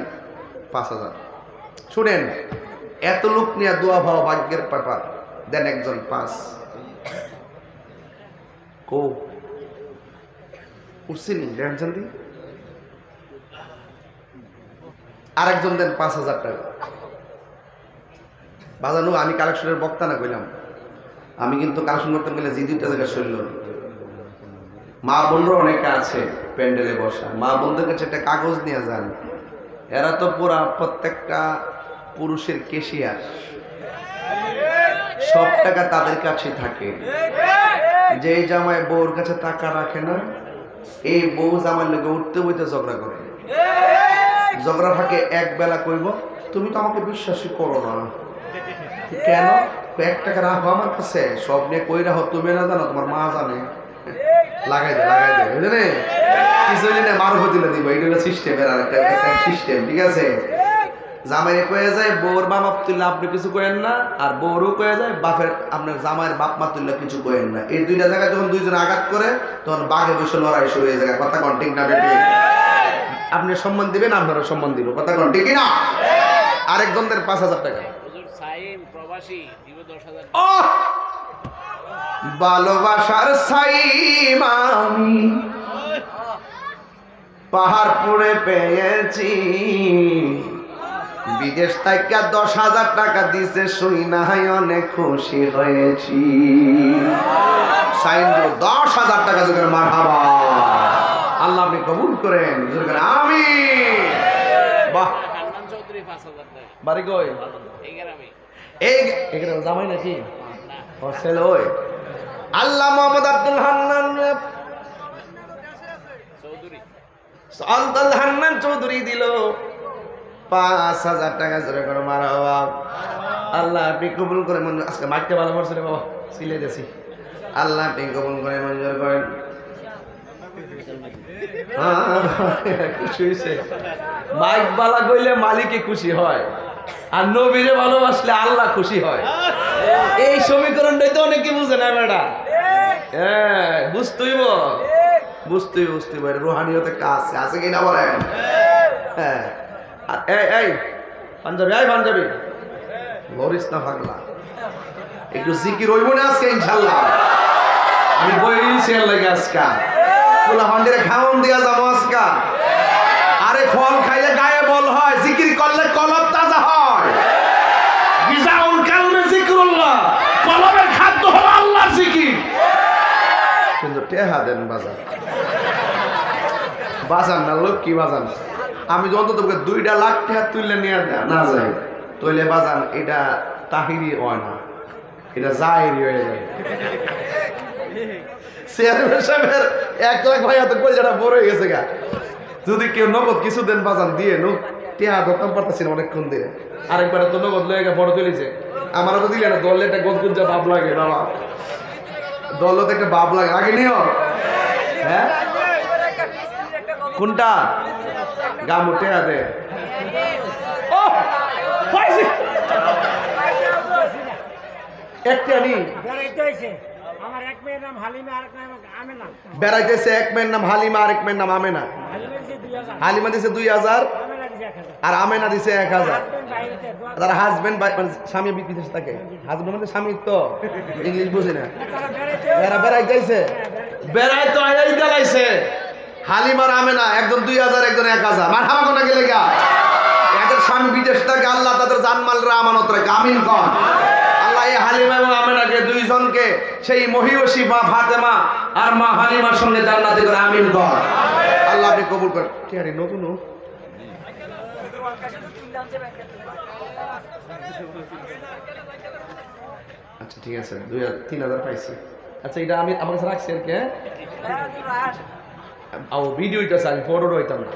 5,000। শুনেন, এত লোক নিয়ে দোয়া ভাও ভাগ্যের ব্যাপার। দেন একজন 5। কো উঠছিনি দেখছেন? আরেকজন দেন 5,000 টাকা। বাজানো আমি কালেকশনের বক্তা না কইলাম, আমি কিন্তু কালেকশন করতে গেলে যে 2টা জায়গায় শৈল। মা বোনরা অনেকে আছে প্যান্ডেলে বসা, মা বোনদের কাছে একটা কাগজ নিয়ে যান। এরা তো পুরা প্রত্যেকটা পুরুষের কেশিয়ার, সব টাকা তাদের কাছে থাকে। যে জামাই বউর কাছে টাকা রাখে না, এই বউ জামার লোকে উঠতে বইতে ঝগড়া করে। ঝগড়া ফাঁকে এক বেলা কইব, তুমি তো আমাকে বিশ্বাসই করো না। কেন? 1 টাকা রাখো আমার কাছে, সব নিয়ে কই রাখো, তুমি না জানো, তোমার মা জানে। লাগাই দে লাগাই দে, বুঝলে কিছু না, মারফত দিলে দিব। এটা হলো সিস্টেমের আর একটা সিস্টেম, ঠিক আছে? জামাই কয়ে যায় বউর মা বাপ তুললে আপনি কিছু কয়েন না, আর বউরও কয়ে যায় বাপের আপনার জামাইয়ের বাপ মা তুললে কিছু কয়েন না। এই 2টা জায়গায় যখন 2 জন আঘাত করে, তখন বাঘে বসে লড়াই শুরু হয়ে যায়। কথা কন ঠিক না? আপনি সম্মান দিবেন, আপনারা সম্মান দিব। কথা কন ঠিক না? আরেকজনদের 5,000 টাকা। ভালোবাসার সাইম আমি পাহাড়পুরে পেয়েছি, বিদেশ থেকে 10,000 টাকা দিছে, শুই নাই অনেক খুশি হয়েছি। সাইন 10,000 টাকা জোগাড়। মারহাবা। আল্লাহ আপনি কবুল করেন। আমিন। বাহ। বাড়ি কই? এই এখানে জামাই নাকি? ও ছেলে ওই আল্লাহ মোহাম্মদ আব্দুল হান্নান হান্নান চৌধুরী দিল 5,000 টাকা জোরে করে মারা বাবা। আল্লাহ আপনি কবুল করে মঞ্জুর। আজকে মাইকটা ভালো করছে রে বাবা, সিলে দিয়েছি। আল্লাহ আপনি কবুল করে মঞ্জুর করেন। খুশি হয়েছে। মাইক বালা কইলে মালিকে খুশি হয়, আর নবীরে ভালোবাসলে আল্লাহ খুশি হয়। এই সমীকরণটাই তো অনেকে বুঝে না বেটা। হ্যাঁ বুঝতেই রুহানিয়ত একটা আছে কিনা বলেন? হ্যাঁ এই পাঞ্জাবি লরিস না ভাগলা, একটু জিকির হইব না আজকে ইনশাল্লাহ। আমি বইছি লাগে আজকা ফুলা হান্ডিরে খাওয়ান দিয়া যাবো আজকা। আরে ফল খাইলে গায়ে বল হয়, জিকির করলে কলব তাজা হয়। গিজাউল কালমে জিকরুল্লাহ, কলবের খাদ্য হলো আল্লাহর জিকির। কিন্তু টেহা দেন বাজান না লক্ষ্মী বাজান। আমি যত তোকে 2 লাখ টাকা তুললে নিয়ে না যাই তৈলে বাজান, এটা তাহিরি হয় না, এটা জাহিরি হয়ে যায়। চেয়ারম্যান সাহেবের 1 লাখ ভাই এত কলজাটা বড় হয়ে গেছে গা। যদি কেউ নগদ কিছু দেন বাজান দিয়ে নো টেহা ধরতাম পারতেছি না অনেকক্ষণ দিয়ে। আরেকবার তো নগদ লয়ে বড় তুলেছে, আমারও তো দিলে না। দলে একটা গজগুঞ্জা ভাব লাগে বাবা, দল তো একটা ভাব লাগে। আগে নিও হ্যাঁ কোনটা গামু টেহা দে। একটা নি বেড়াইতেছে, এক মেয়ের নাম হালিমা আর এক মেয়ের নাম আমেনা। হালিমা দিছে 2,000 আর আমেনা দিছে 1,000। তার হাজবেন্ড মানে স্বামী বিদেশে থাকে। হাজবেন্ড মানে স্বামী তো ইংলিশ বুঝি না। এরা বেড়াইতেছে, বেড়াই তো আয়াই গেলাইছে। হালিমার আমেনা একজন 2,000 একজন 1,000। মারহাবা কোনা গেলে গা এদের স্বামী বিদেশ থাকে, আল্লাহ তাদের জানমালরা আমানত রাখে। আমিন কর। আল্লাহ এই হালিমা এবং আমেনাকে দুইজনকে সেই মহিয়সী মা ফাতেমা আর মা হালিমার সঙ্গে জান্নাতে করে। আমিন কর। আল্লাহ আপনি কবুল করেন। কি আরে নতুন আচ্ছা ঠিক আছে 2,000-3,000 পাইছি। আচ্ছা এটা আমি আমার কাছে রাখছি আর কি। ভিডিওটা চাই ফটো হইতাম না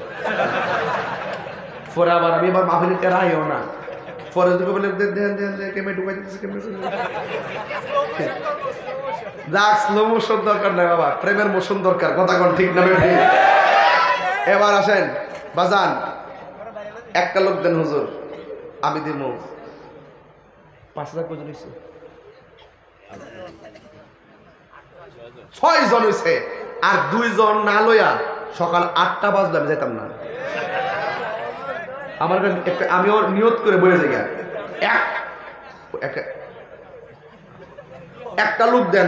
পরে আবার আমি এবার মাহফিলকে রাইও না পরে যদি বলে কেমে ঢুকাই দিতেছে যাক স্লো মোশন দরকার নাই বাবা, প্রেমের মোশন দরকার। কথা কোন ঠিক না? এবার আসেন বাজান, একটা লোক দেন হুজুর, আমি দিব 5,000 কজন হয়েছে? 6 জন হয়েছে। আর 2 জন না লইয়া সকাল 8টা বাজলে আমি যেতাম না। আমার আমি ওর নিয়ত করে বলে যাই একটা লোক দেন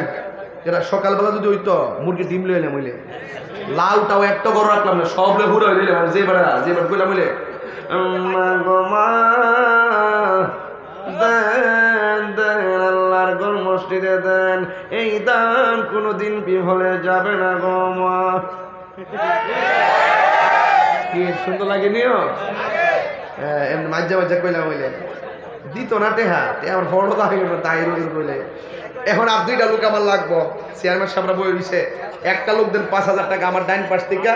যেটা সকালবেলা যদি হইতো মুরগি ডিম লইলে মইলে লাউটাও একটা গরু রাখলাম না, সব লে ঘুরে হইলে মানে যে কইলাম হইলে আল্লাহর ঘর মসজিদে দেন, এই দান কোনোদিন বিফলে যাবে না গো মা। কি সুন্দর লাগে নিও এমনি মাঝে কইলাম হইলে দিত না টেহা আমার বড় দাঁড়িয়ে গেল তাই রোজ কইলে। এখন আর 2টা লোক আমার লাগবো। চেয়ারম্যান সাহেবরা বই দিছে, একটা লোক দেন 5,000 টাকা আমার ডাইন পাশ থেকে।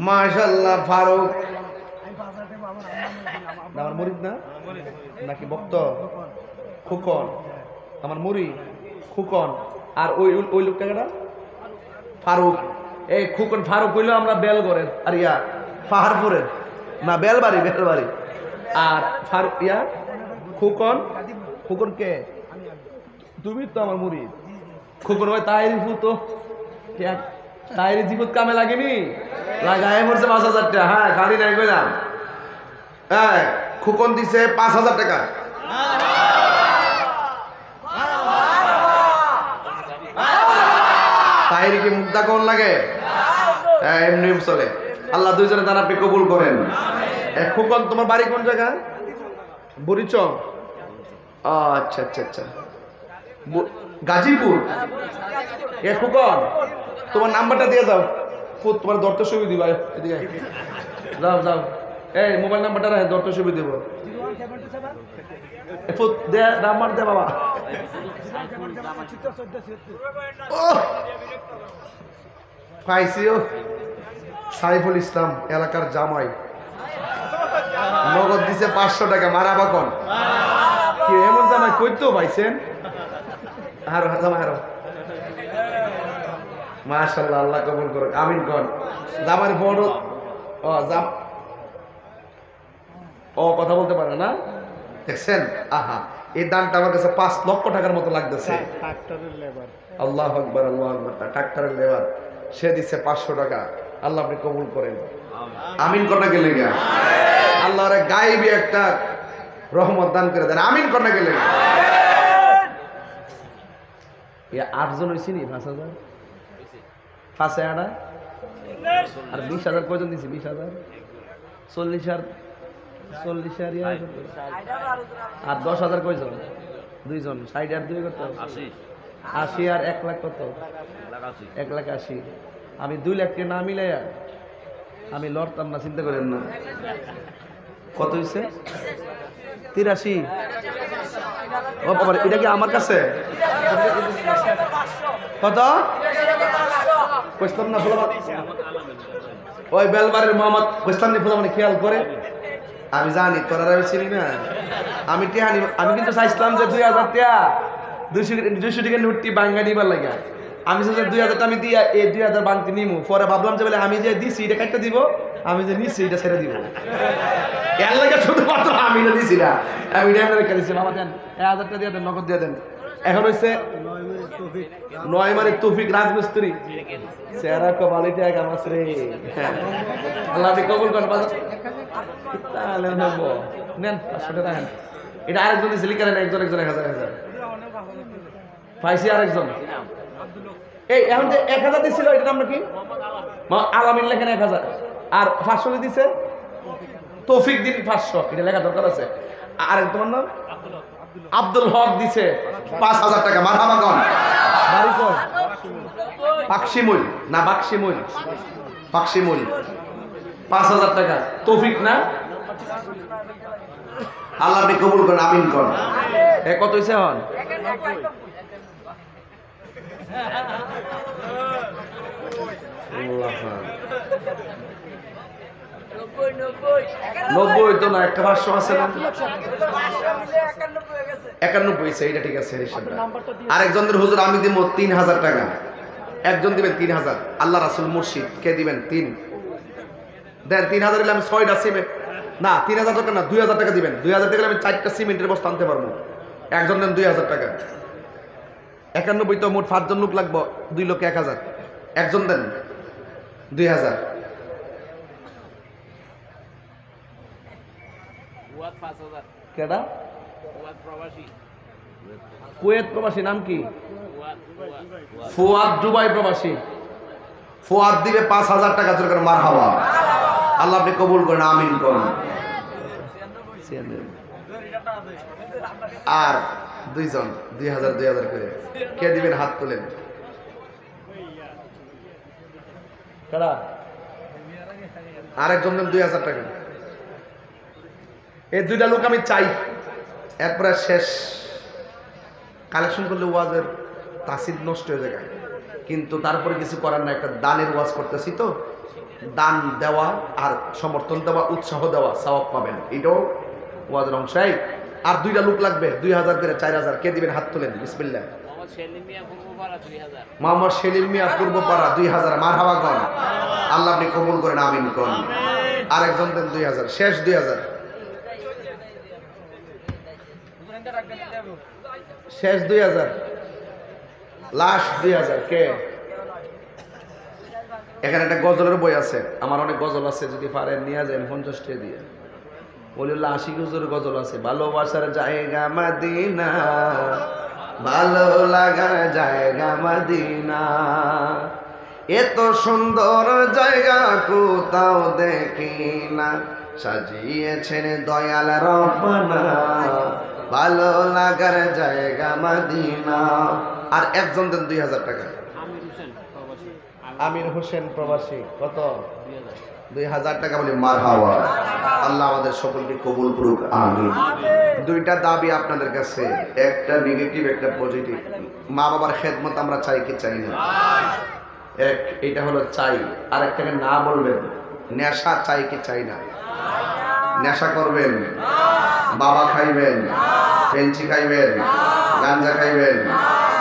মাশাআল্লাহ ফারুক আমার মুরিদ না নাকি ভক্ত খুকন, আমার মুড়ি খুকন। আর ওই লোক টাকাটা ফারুক। এই খুকন ফারুক হইলো আমরা বেলগড়ের আর ইয়া পাহাড়পুরের না বেলবাড়ি আর ফারুক ইয়া খুকন কে তুমি তো আমার মুড়ি খুকন ভাই তাইরি ফুতো তাইরি জীবত কামে লাগেনি লাগায় পড়ছে 5,000 টাকা। হ্যাঁ খালি নাই কইলাম। হ্যাঁ খুকন দিছে 5,000 টাকা। তাইরি কি মুক্তা কোন লাগে? হ্যাঁ এমনি চলে। আল্লাহ 2 জনে দান আপনি কবুল করেন। খুকন তোমার বাড়ি কোন জায়গা? বুড়িচং। আচ্ছা আচ্ছা আচ্ছা গাজীপুর। খুকন তোমার নাম্বারটা দিয়ে যাও, তোমার দরতে ছবি দিবা এদিকে। যাও যাও এই মোবাইল নাম্বারটা রাখেন দর তো সুবিধা দেবো দে নাম্বার দে বাবা পাইছিও সাইফুল ইসলাম এলাকার জামাই নগদ দিছে 500 টাকা মারাবা কোন কি এমন জামাই কইতো পাইছেন আর জামাই আর মাশাআল্লাহ আল্লাহ কবুল করুক আমিন কোন জামার বড় ও জাম ও কথা বলতে পারে না দেখছেন আহা এই দানটা আমার কাছে 5 লক্ষ টাকার মতো লাগতেছে ট্রাক্টরের লেবার আল্লাহু আকবার ট্রাক্টরের লেবার সে দিচ্ছে 500 টাকা আল্লাহ আপনি কবুল করেন আমিন করনা গেলে গা আল্লাহর গায়েবী একটা রহমত দান করে দেন আমিন করনা গেলে এই 8 জন হইছি নি 5000 পাঁচে আড়া আর 20,000 কয়জন দিছি 20,000 40,000 আর 10,000 কয়জন দুইজন 60 আর 2 কত 80 আর 1 লাখ কত 1,80,000 আমি 2 লাখ টাকা না মিলাইয়া আমি লড়তাম না চিন্তা করেন না কত হয়েছে 83 ও বাবা এটা কি আমার কাছে কত কইতাম না বলো ওই বেলবাড়ির মোহাম্মদ কইতাম না বলো মানে খেয়াল করে আমি জানি তোরা আমি চিনি না আমি টিহানি আমি কিন্তু চাইছিলাম যে 2000 টাকা 200 টাকা নোটটি বাঙ্গা নিবার লাগা আমি যে 2000 টাকা আমি দিয়া এই 2000 বাংতি নিমু পরে ভাবলাম যে বলে আমি যে দিছি এটা কাটতে দিব আমি যে নিছি এটা ছেড়ে দিব এর লাগা শুধুমাত্র আমি না দিছি না আমি এটা রেখে দিছি বাবা দেন 1000 টাকা দিয়ে দেন নগদ দিয়ে দেন এখন হইছে নয়মানের তৌফিক রাজমিস্ত্রি চেহারা কবালি টাকা মাস রে আল্লাহ আপনি কবুল করেন তাহলে হবো নেন 500 টাকা নেন এটা আরেকজন দিছে লিখেন একজন 1000 পাইছি আরেকজন এই এখন যে 1000 দিছিল এটার নাম কি আলামিন লেখেন 1000 আর 500 দিছে তৌফিক দিন 500 এটা লেখা দরকার আছে আর তোমার নাম আব্দুল হক দিছে 5,000 টাকা মারহাবা কোন বাড়ি কোন পাকশিমুল না বাকশিমুল পাকশিমুল 5,000 টাকা তৌফিক না আল্লাহ আপনি কবুল করেন আমিন কোন এ কত হইছে হন আল্লাহ 90 তো না একটা 500 আছে না 91 হইছে এটা ঠিক আছে আরেকজনের হুজুর আমি দিব 3,000 টাকা একজন দিবেন 3,000 আল্লাহ রাসূল মুর্শিদ কে দিবেন 3 দেন 3,000 দিলে আমি 6টা সিমেন্ট না 3,000 টাকা না 2,000 টাকা দিবেন 2,000 টাকা আমি 4টা সিমেন্টের বস্তা আনতে পারবো একজন দেন 2,000 টাকা 91 তো মোট 5 জন লোক লাগবে 2 লক্ষ 1,000 একজন দেন 2,000 কেডা কুয়েত প্রবাসী নাম কি ফুয়াদ দুবাই প্রবাসী ফুয়াদ দিবে 5,000 টাকা জোর করে মারহাবা আল্লাহ আপনি কবুল করেন আমিন করুন আর দুইজন 2,000 করে কে দিবেন হাত তোলেন কেডা আরেকজন দেন 2,000 টাকা এই দুইটা লোক আমি চাই এরপরে শেষ কালেকশন করলে ওয়াজের তাসিদ নষ্ট হয়ে যায় কিন্তু তারপরে কিছু করার না একটা দানের ওয়াজ করতেছি তো দান দেওয়া আর সমর্থন দেওয়া উৎসাহ দেওয়া সওয়াব পাবেন এটাও ওয়াজের অংশই আর দুইটা লোক লাগবে 2,000 করে 4,000 কে দিবেন হাত তোলেন বিসমিল্লাহ মোহাম্মদ সেলিম মিয়া পূর্বপাড়া 2,000 মারহাবা কোন আল্লাহ আপনি কবুল করেন আমিন কোন আরেকজন দেন 2,000 শেষ 2,000 শেষ 2,000 লাস্ট 2,000 কে এখানে একটা গজলের বই আছে আমার অনেক গজল আছে যদি পারেন নিয়ে যান 50 টাকা দিয়ে ওলিউল্লাহ আশিক হুজুর গজল আছে ভালোবাসার জায়গা মদিনা ভালো লাগার জায়গা মদিনা এত সুন্দর জায়গা কোথাও দেখি না সাজিয়েছেন দয়াল রব্বানা ভালো লাগার জায়গা মদিনা আর একজন দেন 2,000 টাকা আমির হোসেন প্রবাসী কত 2000 টাকা বলি মারহাবা। আল্লাহ আমাদের সকলকে কবুল করুক, আমিন। দুইটা দাবি আপনাদের কাছে, একটা নেগেটিভ একটা পজিটিভ। মা বাবার খেদমত আমরা চাই কি চাই না? এটা হলো চাই। আর একটাকে না বলবেন, নেশা চাই কি চাই না? নেশা করবেন, বাবা খাইবেন, পেঞ্চি খাইবেন, গাঞ্জা খাইবেন,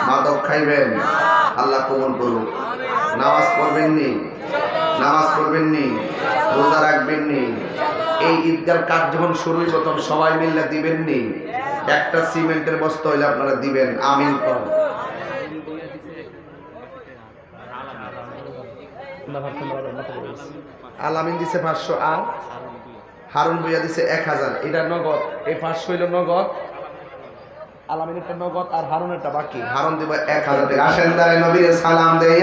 মাদক খাইবেন, আল্লাহ কবুল করুক। নামাজ পড়বেন নি, নামাজ পড়বেন নি, রোজা রাখবেন নি। এই ঈদগার কাজ যখন শুরু হইব তখন সবাই মিলে দিবেন নি। একটা সিমেন্টের বস্তা হইলে আপনারা দিবেন, আমিন কর। আলামিন দিছে 500, আর হারুন ভুইয়া দিছে 1000। এটা নগদ, এই 500 হইল নগদ, আলামিনেরটা নগদ, আর হারুনেরটা বাকি। হারুন দিব 1000 টাকা। আসেন দাঁড়ায় নবীর সালাম দেই।